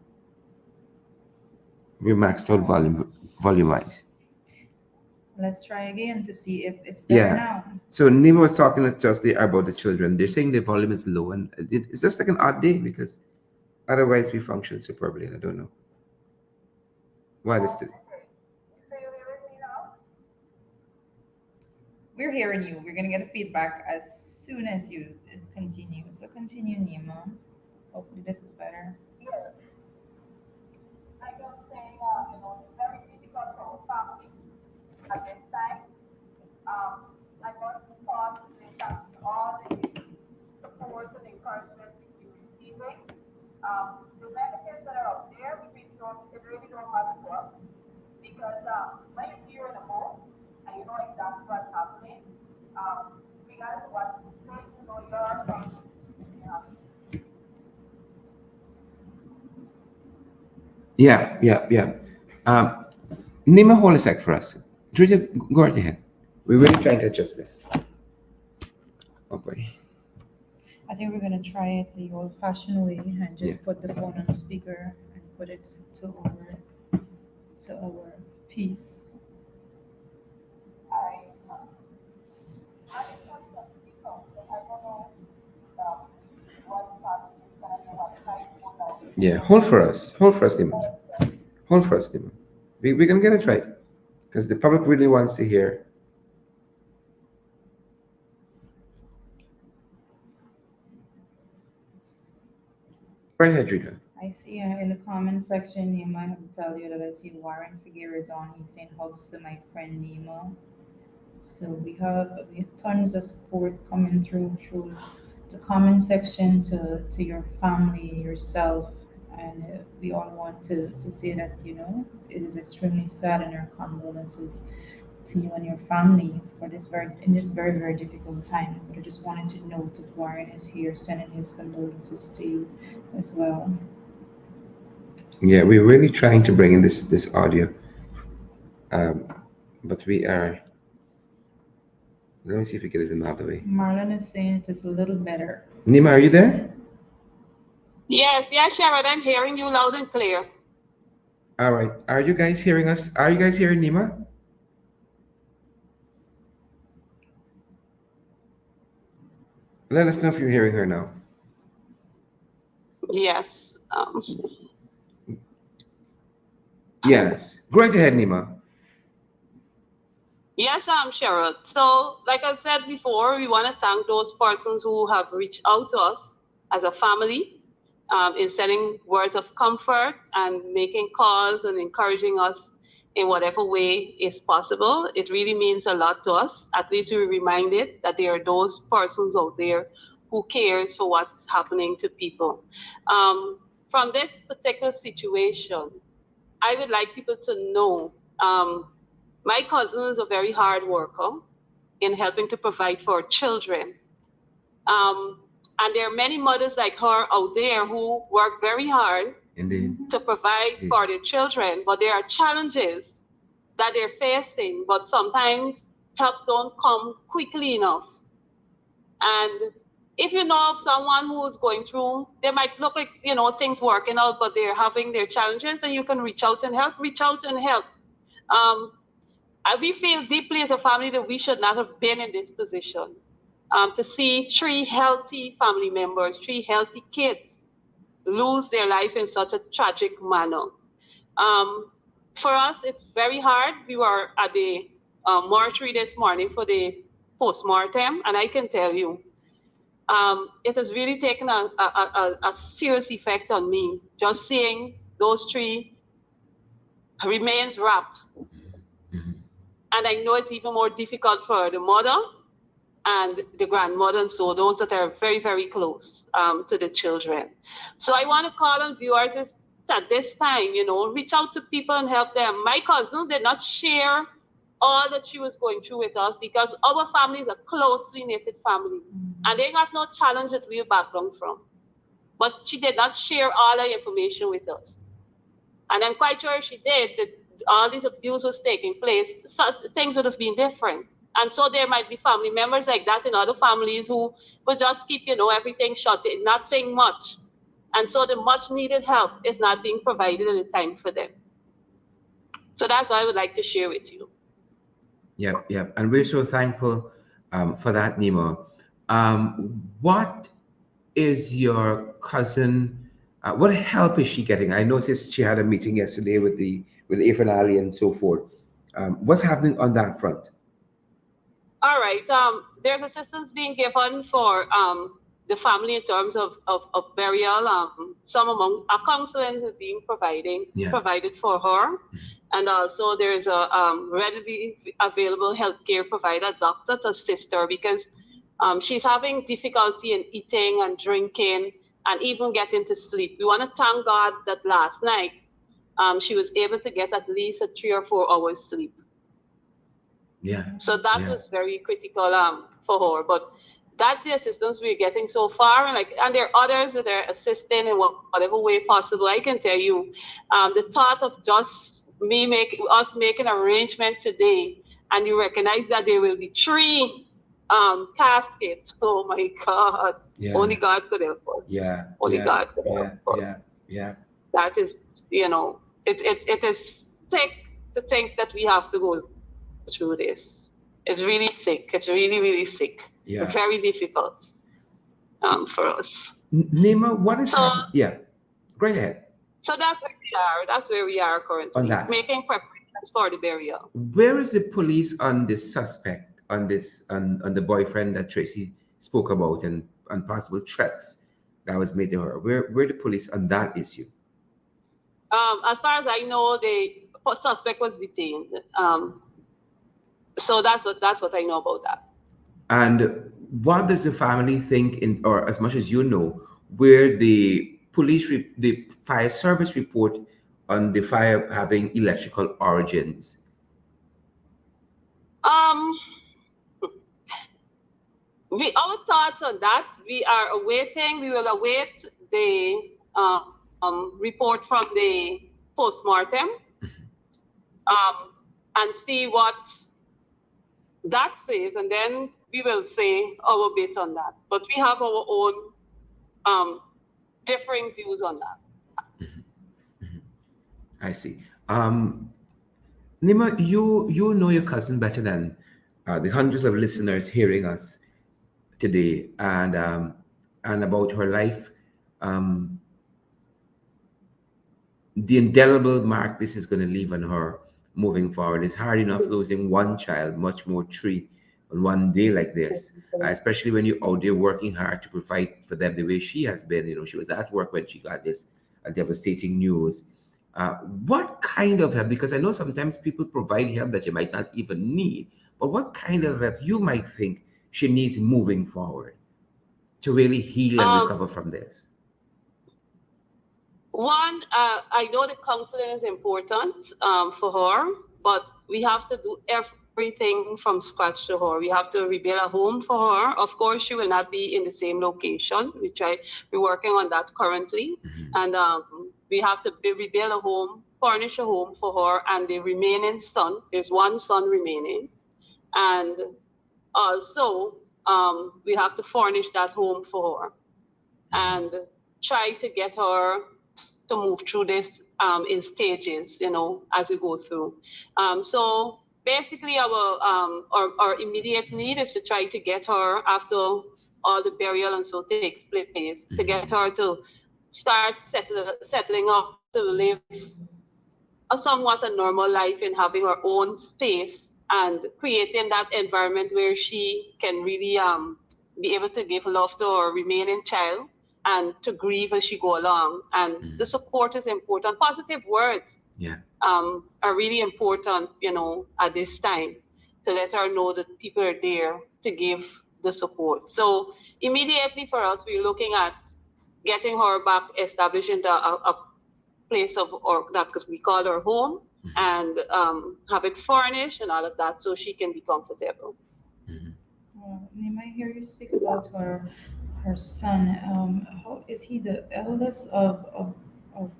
We're maxed out volume wise. Let's try again to see if it's better Yeah. now. So Nema was talking to us there about the children. They're saying the volume is low, and it's just like an odd day because otherwise we function superbly. And I don't know why this. We're hearing you. We're going to get a feedback as soon as you continue. So continue, Nema. Hopefully this is better. Yeah, yeah, yeah. Um, Nema, hold a sec for us. Georgia, go right ahead. We're really trying to adjust this. Oh boy. I think we're going to try it the old fashioned way and just Yeah. put the phone on speaker and put it to our piece. Yeah, hold for us. Hold for us, Nema. Hold for us, Nema. We're gonna get it right because the public really wants to hear. Right ahead, Drika. I see in the comment section, Nema, I have to tell you that I see Warren Figueroa is on. He's saying hugs to my friend Nema. So we have tons of support coming through the comment section to your family, yourself, and we all want to say that it is extremely sad and our condolences to you and your family for this very very difficult time. But I just wanted to note that Warren is here sending his condolences to you as well. Yeah, we're really trying to bring in this audio, um, but we are. Let me see if we get it another way. Marlon is saying it is a little better. Nema, are you there? Yes, yes, Sharon, I'm hearing you loud and clear. All right. Are you guys hearing us? Are you guys hearing Nema? Let us know if you're hearing her now. Yes. Yes. Go right ahead, Nema. Yes, I'm Cheryl. So, like I said before, we want to thank those persons who have reached out to us as a family in sending words of comfort and making calls and encouraging us in whatever way is possible. It really means a lot to us. At least we're reminded that there are those persons out there who cares for what's happening to people. From this particular situation, I would like people to know my cousin is a very hard worker in helping to provide for children. And there are many mothers like her out there who work very hard Indeed. to provide for their children, but there are challenges that they're facing, but sometimes help don't come quickly enough. And if you know of someone who's going through, they might look like, things working out, but they're having their challenges, and you can reach out and help. We feel deeply as a family that we should not have been in this position. To see 3 healthy family members, 3 healthy kids lose their life in such a tragic manner. For us, it's very hard. We were at the mortuary this morning for the postmortem, and I can tell you, it has really taken a serious effect on me, just seeing those 3 remains wrapped. And I know it's even more difficult for the mother and the grandmother, and so those that are very, very close to the children. So I want to call on viewers at this time, reach out to people and help them. My cousin did not share all that she was going through with us, because our family is a closely knitted family, and they got no challenge that we background from. But she did not share all her information with us. And I'm quite sure if she did, that all this abuse was taking place, so things would have been different. And so there might be family members like that in other families who will just keep, everything shut, not saying much. And so the much needed help is not being provided at the time for them. So that's what I would like to share with you. Yep, yep. And we're so thankful for that, Nema. What is your cousin? What help is she getting? I noticed she had a meeting yesterday with Ifan and so forth. What's happening on that front? All right. There's assistance being given for the family in terms of burial. Some among counseling is being provided for her. And also there's a readily available healthcare provider, doctor, to assist her, because she's having difficulty in eating and drinking and even getting to sleep. We want to thank God that last night she was able to get at least a 3 or 4 hours sleep. Yeah. So that was very critical for her. But that's the assistance we're getting so far, and there are others that are assisting in whatever way possible. I can tell you, the thought of just us making arrangement today, and you recognize that there will be 3 caskets. Oh my God! Yeah. Only God could help us. Yeah. Only God could help us. Yeah. That is, it is sick to think that we have to go through this. It's really sick. It's really, really sick. Yeah. Very difficult for us. Nema, what is happening? Yeah. Go ahead. So that's where we are. That's where we are currently. On that. Making preparations for the burial. Where is the police on this suspect, on the boyfriend that Tracy spoke about, and possible threats that was made to her? Where the police on that issue? As far as I know, the suspect was detained. So that's what I know about that. And what does the family think, or as much as you know, where the the fire service report on the fire having electrical origins? Our thoughts on that, we will await the report from the postmortem, and see what that says, and then we will say our bit on that. But we have our own differing views on that. I see. Nema, you know your cousin better than the hundreds of listeners hearing us today, and about her life, the indelible mark this is going to leave on her moving forward. It's hard enough losing one child, much more 3 on one day like this, especially when you're out there working hard to provide for them the way she has been. She was at work when she got this devastating news. What kind of help, because I know sometimes people provide help that you might not even need, but what kind of help you might think she needs moving forward to really heal and recover from this? One, I know the counseling is important for her, but we have to do everything from scratch to her. We have to rebuild a home for her. Of course, she will not be in the same location. We're working on that currently. And we have to rebuild a home, furnish a home for her and the remaining son. There's one son remaining. And also, we have to furnish that home for her and try to get her to move through this in stages, as we go through. So basically our immediate need is to try to get her, after all the burial and so takes place, to get her to start settling up to live a somewhat a normal life and having her own space and creating that environment where she can really be able to give love to her remaining child and to grieve as she go along. And the support is important. Positive words are really important, at this time, to let her know that people are there to give the support. So immediately for us, we're looking at getting her back established into a place of, or that because we call her home, and have it furnished and all of that so she can be comfortable. Mhm. Nema, I hear you speak about her son. How is he the eldest of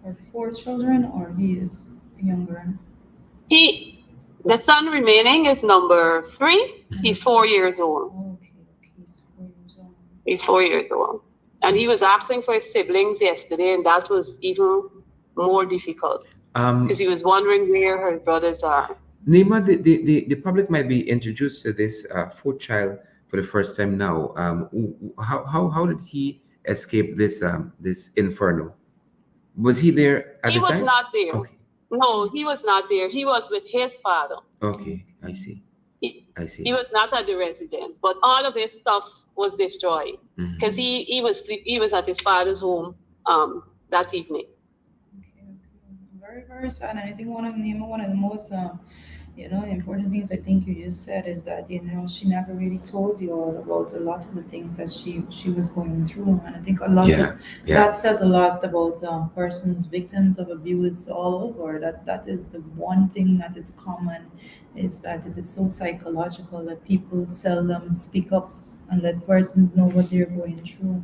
her four children, or he is younger? He, the son remaining is number three. Number He's three. 4 years old. Oh, okay, okay, he's 4 years old. He's 4 years old. And he was asking for his siblings yesterday, and that was even more difficult because Um, he was wondering where his brothers are. Nema, the public might be introduced to this fourth child for the first time now. How did he escape this inferno? Was he there at He the was time? not there. Okay, No, he was not there. He was with his father. okay, I see, He, I he see. was not at the residence, but all of his stuff was destroyed because Mhm. he was at his father's home that evening. Okay, okay. Very, very sad. And I think one of Nema, one of the most important things I think you just said is that she never really told you all about a lot of the things that she was going through, and I think a lot of Yeah, yeah. that says a lot about persons victims of abuse all over. That is the one thing that is common, is that it is so psychological that people seldom speak up and let persons know what they're going through.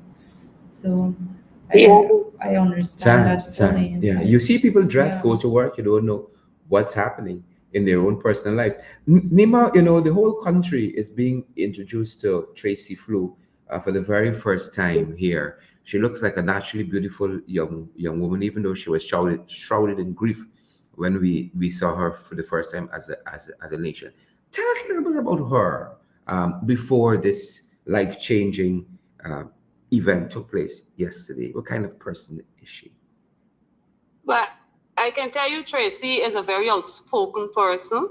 So Yeah. I understand Sad, that fully. sad. Yeah, you see people dress, Yeah. go to work, you don't know what's happening in their own personal lives. Nima, the whole country is being introduced to Tracy Flu for the very first time here. She looks like a naturally beautiful young woman, even though she was shrouded in grief when we saw her for the first time as a nation. Tell us a little bit about her before this life changing uh, event took place yesterday. What kind of person is she? But I can tell you, Tracy is a very outspoken person.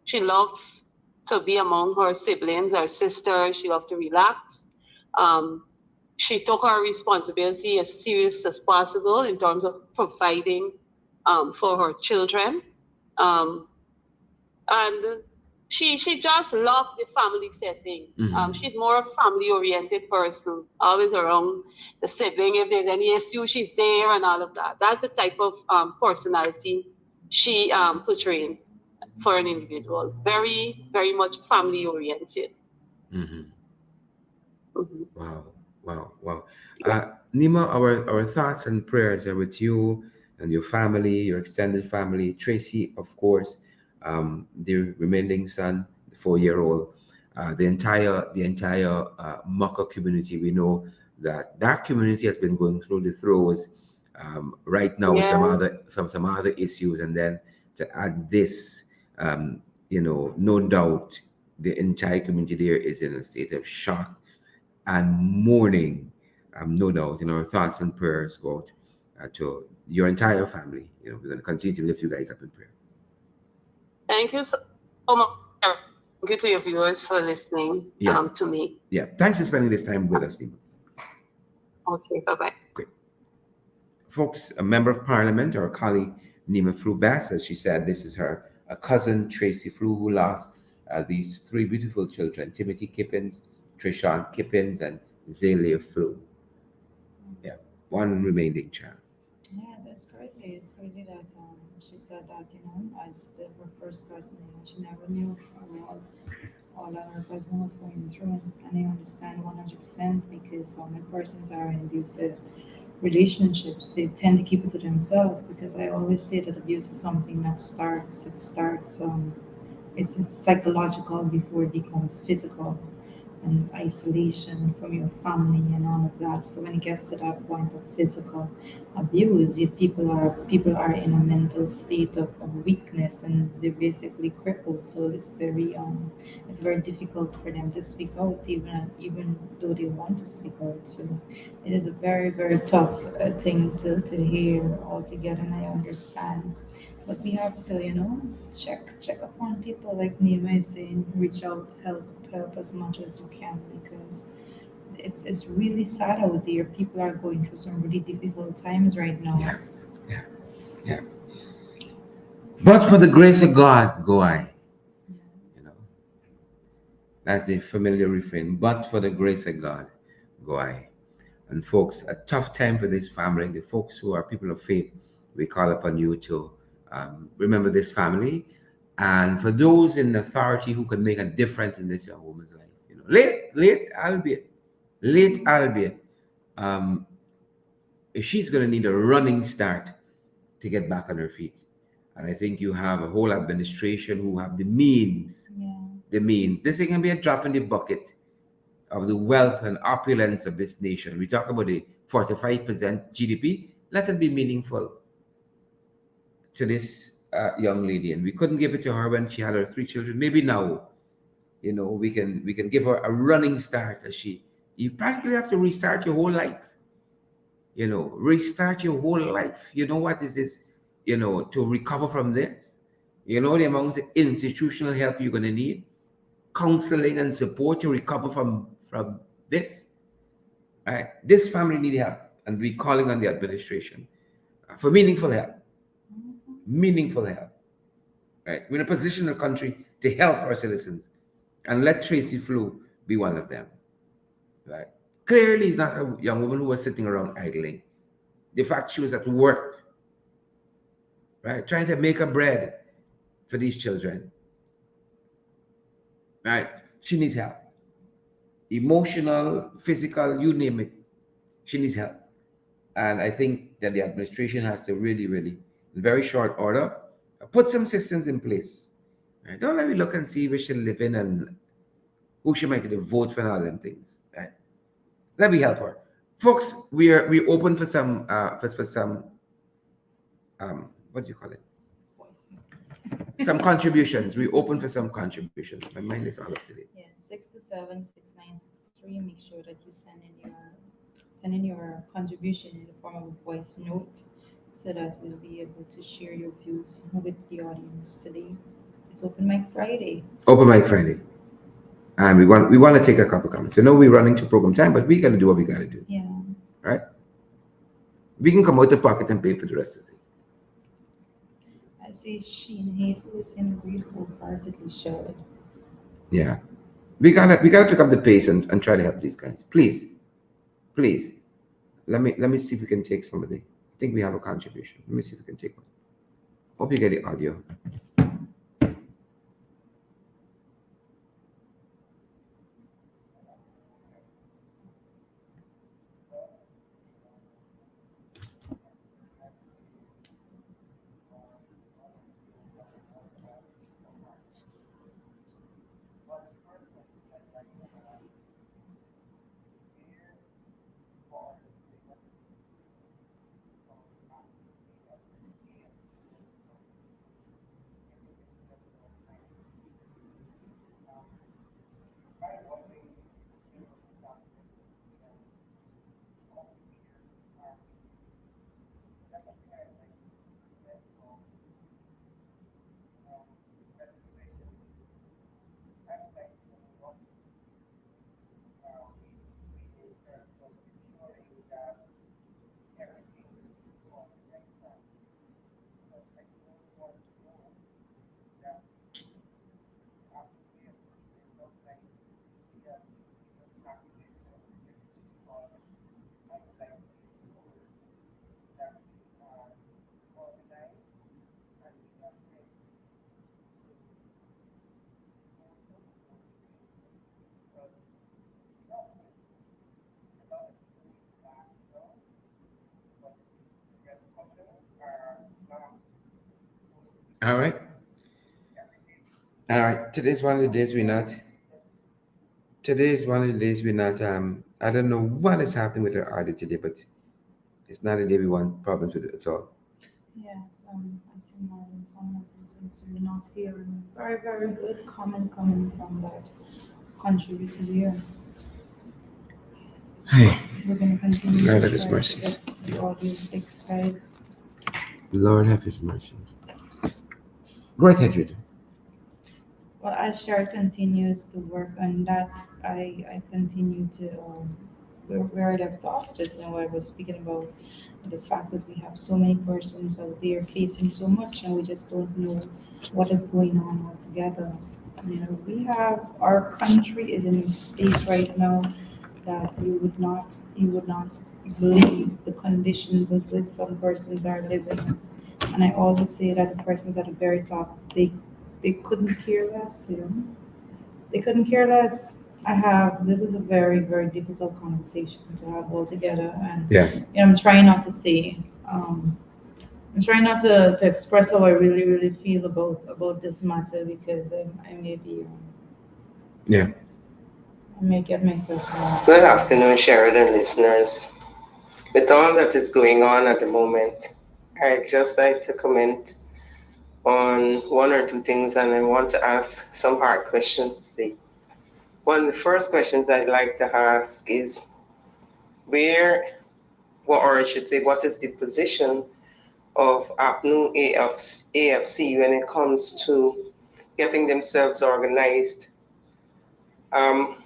She loved to be among her siblings, her sisters. She loved to relax. Um, she took her responsibility as serious as possible in terms of providing for her children. Um, and she just loved the family setting. Mhm. She's more a family oriented person, always around the sibling. If there's any issue, she's there and all of that. That's the type of personality she portrayed for an individual. Very, very much family oriented. Mhm. Mhm. Wow, wow, wow. Nima, our thoughts and prayers are with you and your family, your extended family. Tracy, of course, the remaining son, the 4-year-old, the entire Maka community. We know that that community has been going through the throes right now with Yeah, some other issues, and then to add this, no doubt, the entire community there is in a state of shock and mourning. No doubt, our thoughts and prayers go out to your entire family. We're going to continue to lift you guys up in prayer. thank you so much. Thank you to your viewers for listening Yeah, to me. yeah. Thanks for spending this time with us, Steve. Okay, bye bye. Great. Folks, a member of parliament, our colleague Nema Flew Bass, as she said, this is her a cousin, Tracy Flew, who lost these three beautiful children, Timothy Kippins, Trishan Kippins, and Zelia Flew. Yeah, one remaining child. Yeah, that's crazy. It's crazy that she said that, as her first cousin, she never knew all that her cousin was going through. And I understand 100% because when persons are in abusive relationships, they tend to keep it to themselves because I always say that abuse is something that starts, it's psychological before it becomes physical, and isolation from your family and all of that. So when it gets to that point of physical abuse, people are in a mental state of weakness and they're basically crippled. So it's very difficult for them to speak out, even though they want to speak out. So it is a very, very tough thing to hear altogether, and I understand. But we have to, check upon people like Nema is saying, reach out, help as much as you can because it's really sad out there. People are going through some really difficult times right now. Yeah, yeah, yeah. But for the grace of God, go I. You know, that's the familiar refrain. But for the grace of God, go I. And folks, a tough time for this family. The folks who are people of faith, we call upon you to Remember this family, and for those in authority who can make a difference in this young woman's life. Late albeit, um, she's going to need a running start to get back on her feet. And I think you have a whole administration who have the means. Yeah. The means. This thing can be a drop in the bucket of the wealth and opulence of this nation. We talk about the 45% GDP. Let it be meaningful to this young lady, and we couldn't give it to her when she had her 3 children. Maybe now, we can give her a running start. As you practically have to restart your whole life. Restart your whole life. You know what is this? To recover from this. You know the amount of institutional help you're going to need, counseling and support to recover from this. Right? This family need help, and we're calling on the administration for meaningful help. Meaningful help. Right? We're in a position in the country to help our citizens, and let Tracy Flew be one of them. Right? Clearly, is not a young woman who was sitting around idling. The fact she was at work, right, trying to make a bread for these children. Right? She needs help. Emotional, physical, you name it. She needs help. And I think that the administration has to really, really, in very short order, put some systems in place. Right? Don't let me look and see where she'll live in and who she might vote for and all them things. Right? Let me help her. Folks, we open for some what do you call it? Some contributions. We open for some contributions. My mind is all up to date. Yeah, 627-6963. Make sure that you send in your contribution in the form of a voice note, so that we'll be able to share your views with the audience today. It's Open Mic Friday. Open Mic Friday. And we want to take a couple comments. We're running to program time, but we got to do what we got to do. Yeah. Right? We can come out the pocket and pay for the rest of it. I see Sheen Hazel is in Reed wholeheartedly shared. Yeah. We gotta pick up the pace and try to help these guys. Please. Let me see if we can take somebody. I think we have a contribution. Let me see if we can take one. Hope you get the audio. All right. All right. Today's one of the days we're not. Today is one of the days we're not. I don't know what is happening with our audio today, but it's not a day we want problems with it at all. Yes, I see Marlon Thomas and Serena's here, and very, very good comment coming from that contributor here. Hey, We're going to continue Lord to have His try to mercies. get the audio fixed, guys. Lord have His mercies. Go ahead, Jude. Well, as Shar continues to work on that, I continue to where I left off just now. I was speaking about the fact that we have so many persons out there facing so much, and we just don't know what is going on altogether. We have our country is in a state right now that you would not believe the conditions of which some persons are living. And I always say that the persons at the very top, they couldn't care less, you know. They couldn't care less. This is a very, very difficult conversation to have altogether. And, Yeah. I'm trying not to say, I'm trying not to express how I really, really feel about this matter because I may be, Yeah. I may get myself wrong. Good afternoon, Sheridan listeners. With all that is going on at the moment, I'd just like to comment on one or two things and I want to ask some hard questions today. One of the first questions I'd like to ask is where, or I should say, what is the position of APNU AFC when it comes to getting themselves organized? Um,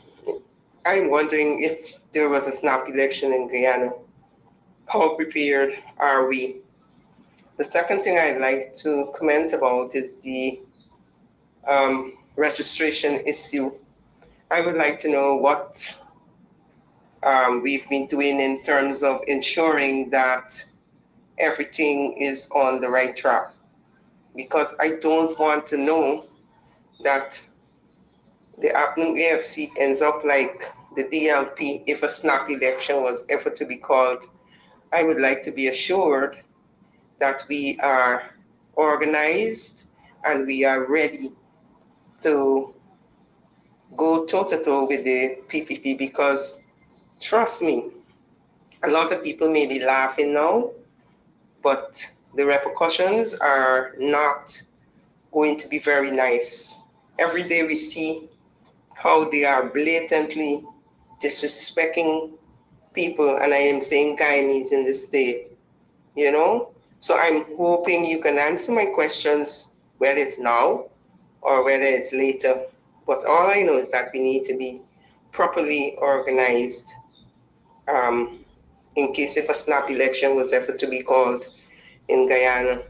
I'm wondering if there was a snap election in Guyana, how prepared are we? The second thing I'd like to comment about is the registration issue. I would like to know what we've been doing in terms of ensuring that everything is on the right track. Because I don't want to know that the APNU AFC ends up like the DLP if a snap election was ever to be called. I would like to be assured that we are organized and we are ready to go toe to toe with the PPP because trust me, a lot of people may be laughing now, but the repercussions are not going to be very nice. Every day we see how they are blatantly disrespecting people, and I am saying Guyanese in this state, you know? So I'm hoping you can answer my questions, whether it's now or whether it's later. But all I know is that we need to be properly organized um, in case if a snap election was ever to be called in Guyana.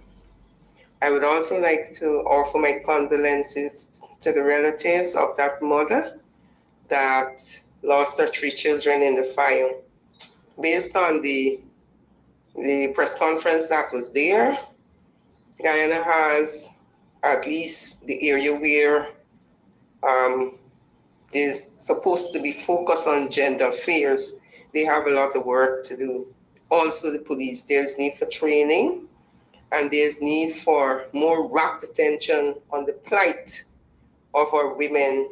I would also like to offer my condolences to the relatives of that mother that lost her 3 children in the fire. Based on the press conference that was there, Guyana has at least the area where um, is supposed to be focused on gender affairs. They have a lot of work to do. Also, the police, there's need for training and there's need for more rapt attention on the plight of our women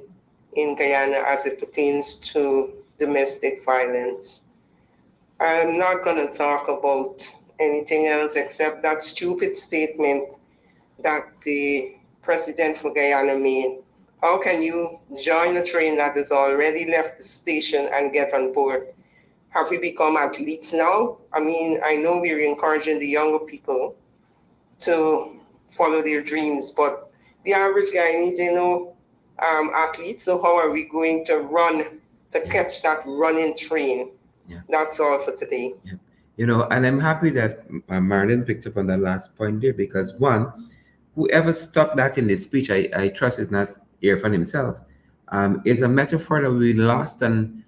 in Guyana as it pertains to domestic violence. I'm not going to talk about anything else except that stupid statement that the president for Guyana made. How can you join a train that has already left the station and get on board? Have we become athletes now? I mean, I know we're encouraging the younger people to follow their dreams, but the average Guyanese, athletes. So how are we going to run to catch that running train? Yeah. That's all for today. Yeah. And I'm happy that Marilyn picked up on that last point there because one, whoever stopped that in his speech, I trust is not Irfan himself, is a metaphor that we lost on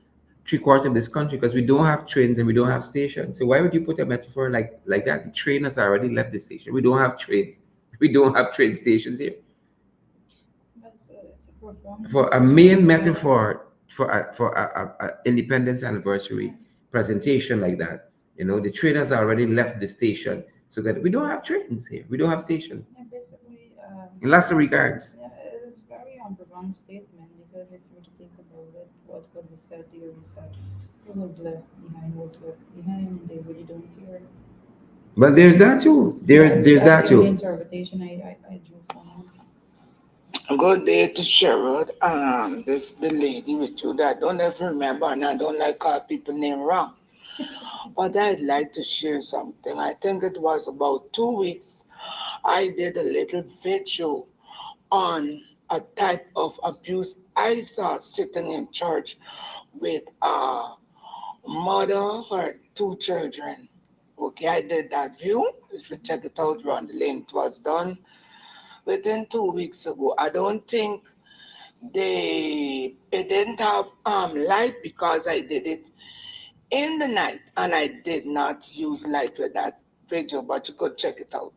3/4 of this country because we don't have trains and we don't have stations. So why would you put a metaphor like that? The train has already left the station. We don't have trains. We don't have train stations here. It's a performance. For a main metaphor for a independence anniversary presentation like that, the train has already left the station. So that we don't have trains here. We don't have stations. Yeah, basically, In lots of regards. yeah, it's very unprofound statement because if you think about it, what we said here, we said who was left behind was left behind, and they really don't care. But there's that too. There's that That's the too. interpretation I drew from it. Good day to Sherrod. This the lady with you that I don't ever remember and I don't like call people name wrong. But I'd like to share something. I think it was about 2 weeks. I did a little video on a type of abuse I saw sitting in church with a mother, her 2 children. Okay, I did that view. If you check it out, run the link. It was done within 2 weeks ago. I don't think it didn't have light because I did it in the night and I did not use light with that video, but you could check it out.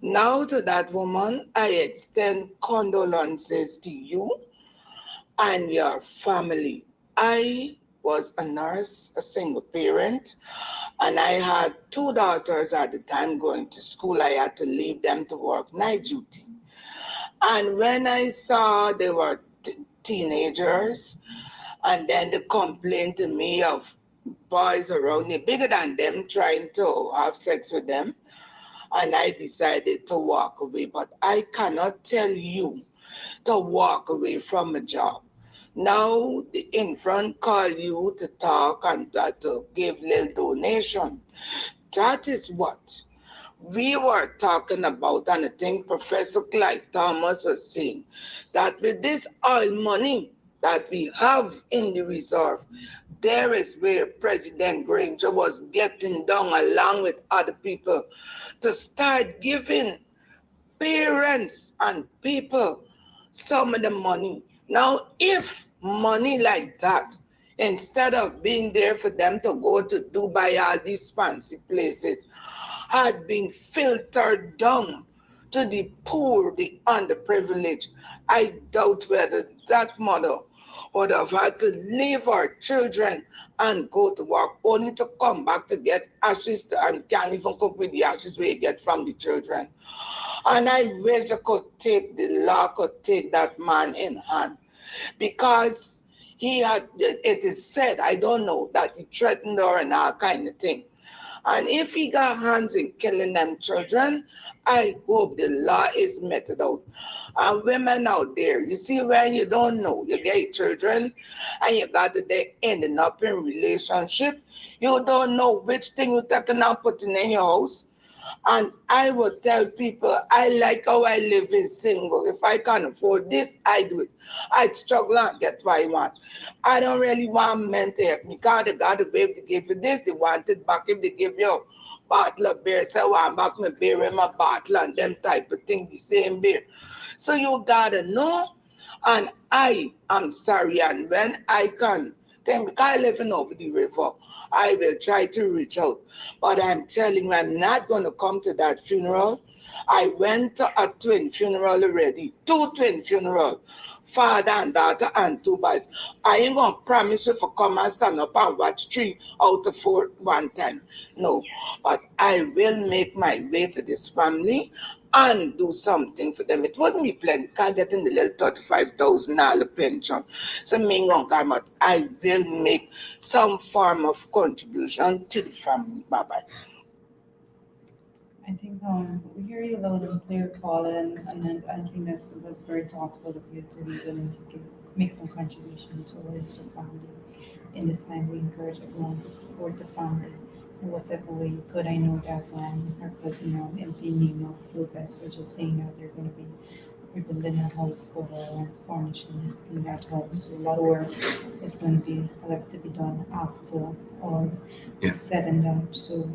Now to that woman, I extend condolences to you and your family. I was a nurse, a single parent, and I had two daughters at the time going to school. I had to leave them to work night duty. And when I saw they were teenagers, and then they complained to me of boys around me bigger than them trying to have sex with them, and I decided to walk away. But I cannot tell you to walk away from a job. Now the infront call you to talk and to give little donation. That is what we were talking about, and I think Professor Clive Thomas was saying that with this oil money that we have in the reserve, there is where President Granger was getting down along with other people to start giving parents and people some of the money. Now, if money like that, instead of being there for them to go to Dubai, all these fancy places, had been filtered down to the poor, the underprivileged, I doubt whether that mother would have had to leave her children and go to work only to come back to get ashes and can't even cook with the ashes we get from the children. And I wish I could take the law, could take that man in hand because he had, it is said, I don't know, that he threatened her and all kind of thing. And if he got hands in killing them children, I hope the law is meted out. And women out there, you see, when you don't know, you get children and you got to they ending up in relationship, you don't know which thing you're taking out putting in your house. And I will tell people, I like how I live in single. If I can afford this, I do it. I struggle and get what I want. I don't really want men to help me. God, they got to be able to give you this. They want it back if they give you a bottle of beer. Say, well, I'm back my beer in my bottle and them type of thing, the same beer. So you got to know. And I am sorry. And when I can, then because I live in over the river, I will try to reach out. But I'm telling you, I'm not going to come to that funeral. I went to a twin funeral already, two twin funerals, father and daughter and two boys. I ain't going to promise you for come and stand up and watch 3 out of 4 one time. No, but I will make my way to this family and do something for them. It wouldn't be plenty. Can't get in the little $35,000 pension. So me gonna out. I will make some form of contribution to the family. Bye bye. I think we hear you loud and clear, Colin, and then I think that's very thoughtful of you to be willing to make some contribution towards the family. In this time, we encourage everyone to support the family in whatever way you could. I know that our cousin, MP Nema flew best was just saying that they're going to be rebuilding a house for her and furnishing in that house. So a lot of work is going to be left to be done after all Yeah. is said and done. So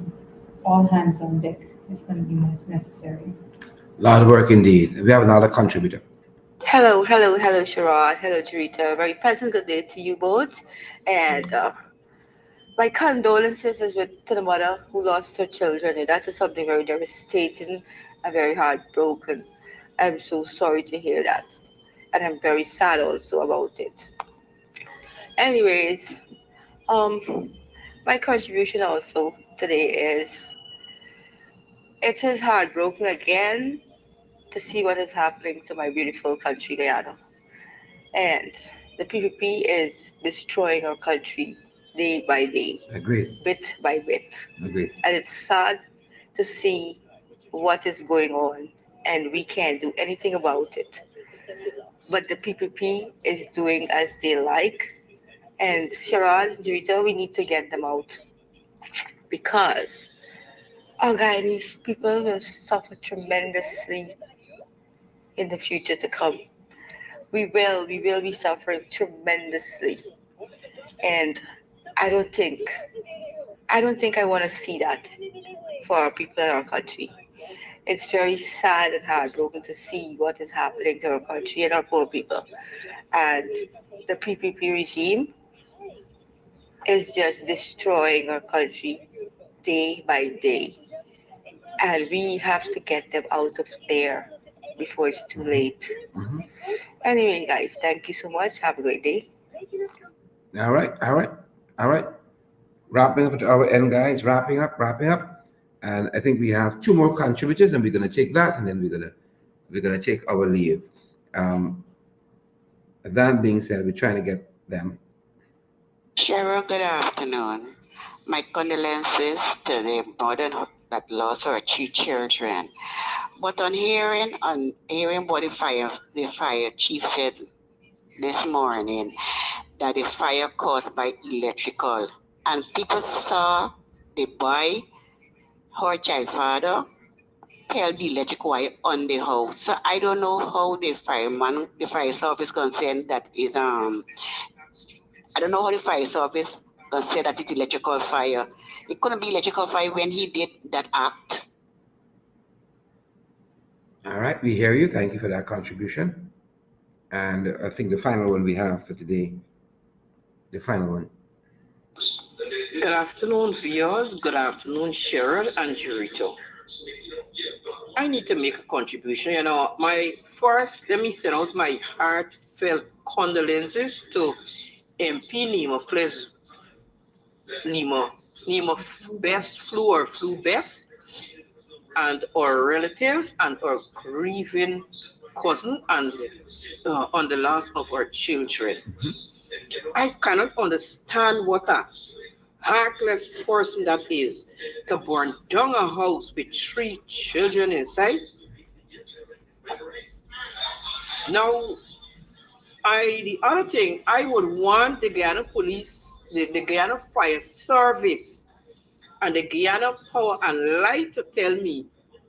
all hands on deck is going to be most necessary. A lot of work indeed. We have another contributor. Hello, Sharad. Hello, Jarita. Very pleasant good day to you both. And my condolences is to the mother who lost her children. And that is something very devastating and very heartbroken. I'm so sorry to hear that. And I'm very sad also about it. Anyways, my contribution also today is it is heartbroken again to see what is happening to my beautiful country, Guyana. And the PPP is destroying our country day by day, Agreed. bit by bit. Agreed. And it's sad to see what is going on, and we can't do anything about it. But the PPP is doing as they like. And Sharad, Jurita, we need to get them out because our Guyanese people will suffer tremendously in the future to come. We will be suffering tremendously. And I don't think I don't think I want to see that for our people in our country. It's very sad and heartbroken to see what is happening to our country and our poor people. And the PPP regime is just destroying our country day by day. and we have to get them out of there before it's too late. Mm-hmm. Anyway, guys, thank you so much. Have a great day. All right, all right, all right. Wrapping up at our end, guys. Wrapping up. And I think we have two more contributors, and we're gonna take that, and then we're gonna take our leave. Um, that being said, we're trying to get them. Cheryl, good afternoon. My condolences to the mother that lost her three children. But on hearing what the fire chief said this morning, that the fire caused by electrical, and people saw the boy, her child father, held the electric wire on the house. So I don't know how the fire service concerned that is I don't know how the fire service concerned that it's electrical fire. It couldn't be electrical fire when he did that act. All right, we hear you. Thank you for that contribution. And I think the final one we have for today, the final one. Good afternoon, viewers. Good afternoon, Cheryl and Jurito. I need to make a contribution. Let me send out my heartfelt condolences to MP Nema Fles Nema Best Flew Best, and our relatives and our grieving cousin and on the loss of our children. I cannot understand what a heartless person that is to burn down a house with three children inside. Now, the other thing, I would want the Guyana police, the Guyana fire service, and the Guyana power and light to tell me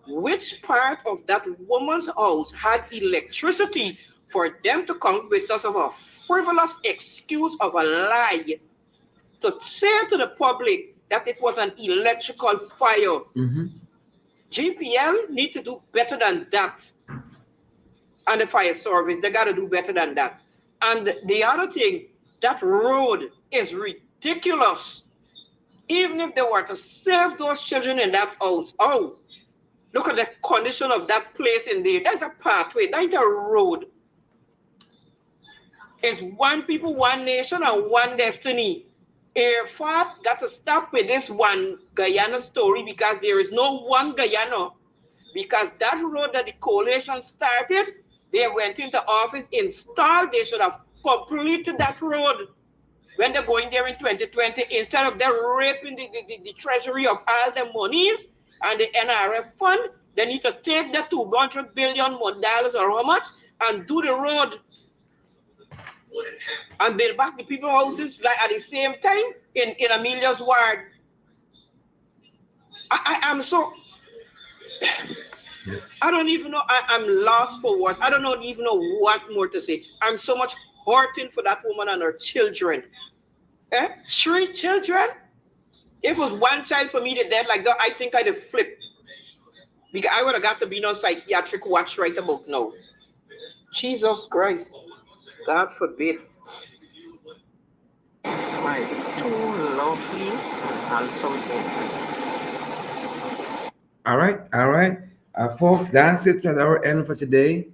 which part of that woman's house had electricity for them to come with us of a frivolous excuse of a lie to say to the public that it was an electrical fire. Mm-hmm. GPL need to do better than that. And the fire service, they got to do better than that. And the other thing, that road is ridiculous. Even if they were to save those children in that house, look at the condition of that place in there. There's a pathway, that's a road. It's one people, one nation, and one destiny. Airfart got to stop with this one Guyana story, because there is no one Guyana. Because that road that the coalition started, they went into office, installed, they should have completed that road when they're going there in 2020, instead of them raping the treasury of all the monies and the NRF fund. They need to take that $200 billion or how much and do the road and build back the people houses like at the same time in Amelia's ward. I'm so, I don't even know, I'm lost for words. I don't even know what more to say. I'm so much hurting for that woman and her children. 3 children? If it was one child for me to dead like that, I think I'd have flipped. Because I would have got to be on psychiatric watch right about now. Jesus Christ. God forbid. My two lovely and handsome babies. All right. Folks, that's it at our end for today.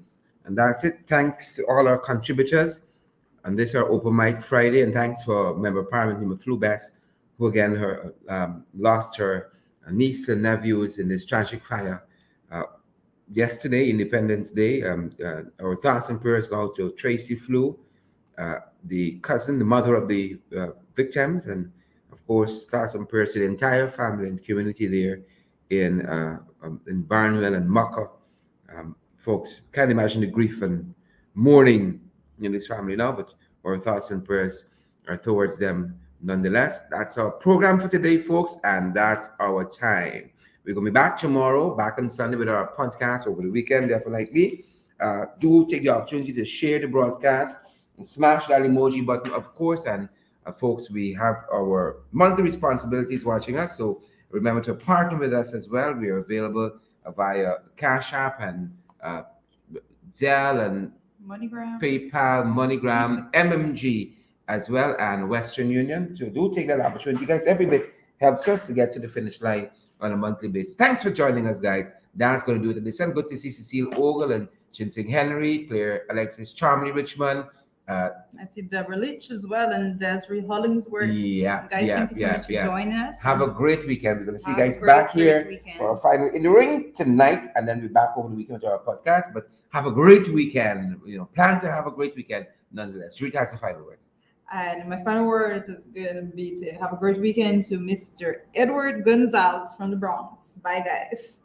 And that's it. Thanks to all our contributors. And this is our Open Mic Friday. And thanks for Member Parliament Nema Flew Best, who again lost her niece and nephews in this tragic fire. Yesterday, Independence Day, our thoughts and prayers go out to Tracy Flew, the cousin, the mother of the victims, and of course, thoughts and prayers to the entire family and community there in Barnwell and Mucka. Folks, can't imagine the grief and mourning in this family now, but our thoughts and prayers are towards them nonetheless. That's our program for today, folks, and that's our time. We're going to be back tomorrow, back on Sunday with our podcast over the weekend, definitely. Do take the opportunity to share the broadcast and smash that emoji button, of course. And folks, we have our monthly responsibilities watching us, so remember to partner with us as well. We are available via Cash App and Zelle and MoneyGram, PayPal, MoneyGram, MMG as well, and Western Union. So do take that opportunity, guys. Every bit helps us to get to the finish line on a monthly basis. Thanks for joining us, guys. That's going to do it. Listen, good to see Cecile Ogle and Chinsing Henry, Claire Alexis Charmley Richmond. I see Deborah Litch as well and Desiree Hollingsworth. Yeah, Guys, yeah, thank you so yeah, much for yeah. joining us. Have a great weekend. We're going to see you Have a guys great, back great here weekend. for our final in the ring tonight, and then we're back over the weekend with our podcast. But have a great weekend. Plan to have a great weekend nonetheless. Rita has a final word. And my final words is going to be to have a great weekend to Mr. Edward Gonzalez from the Bronx. Bye, guys.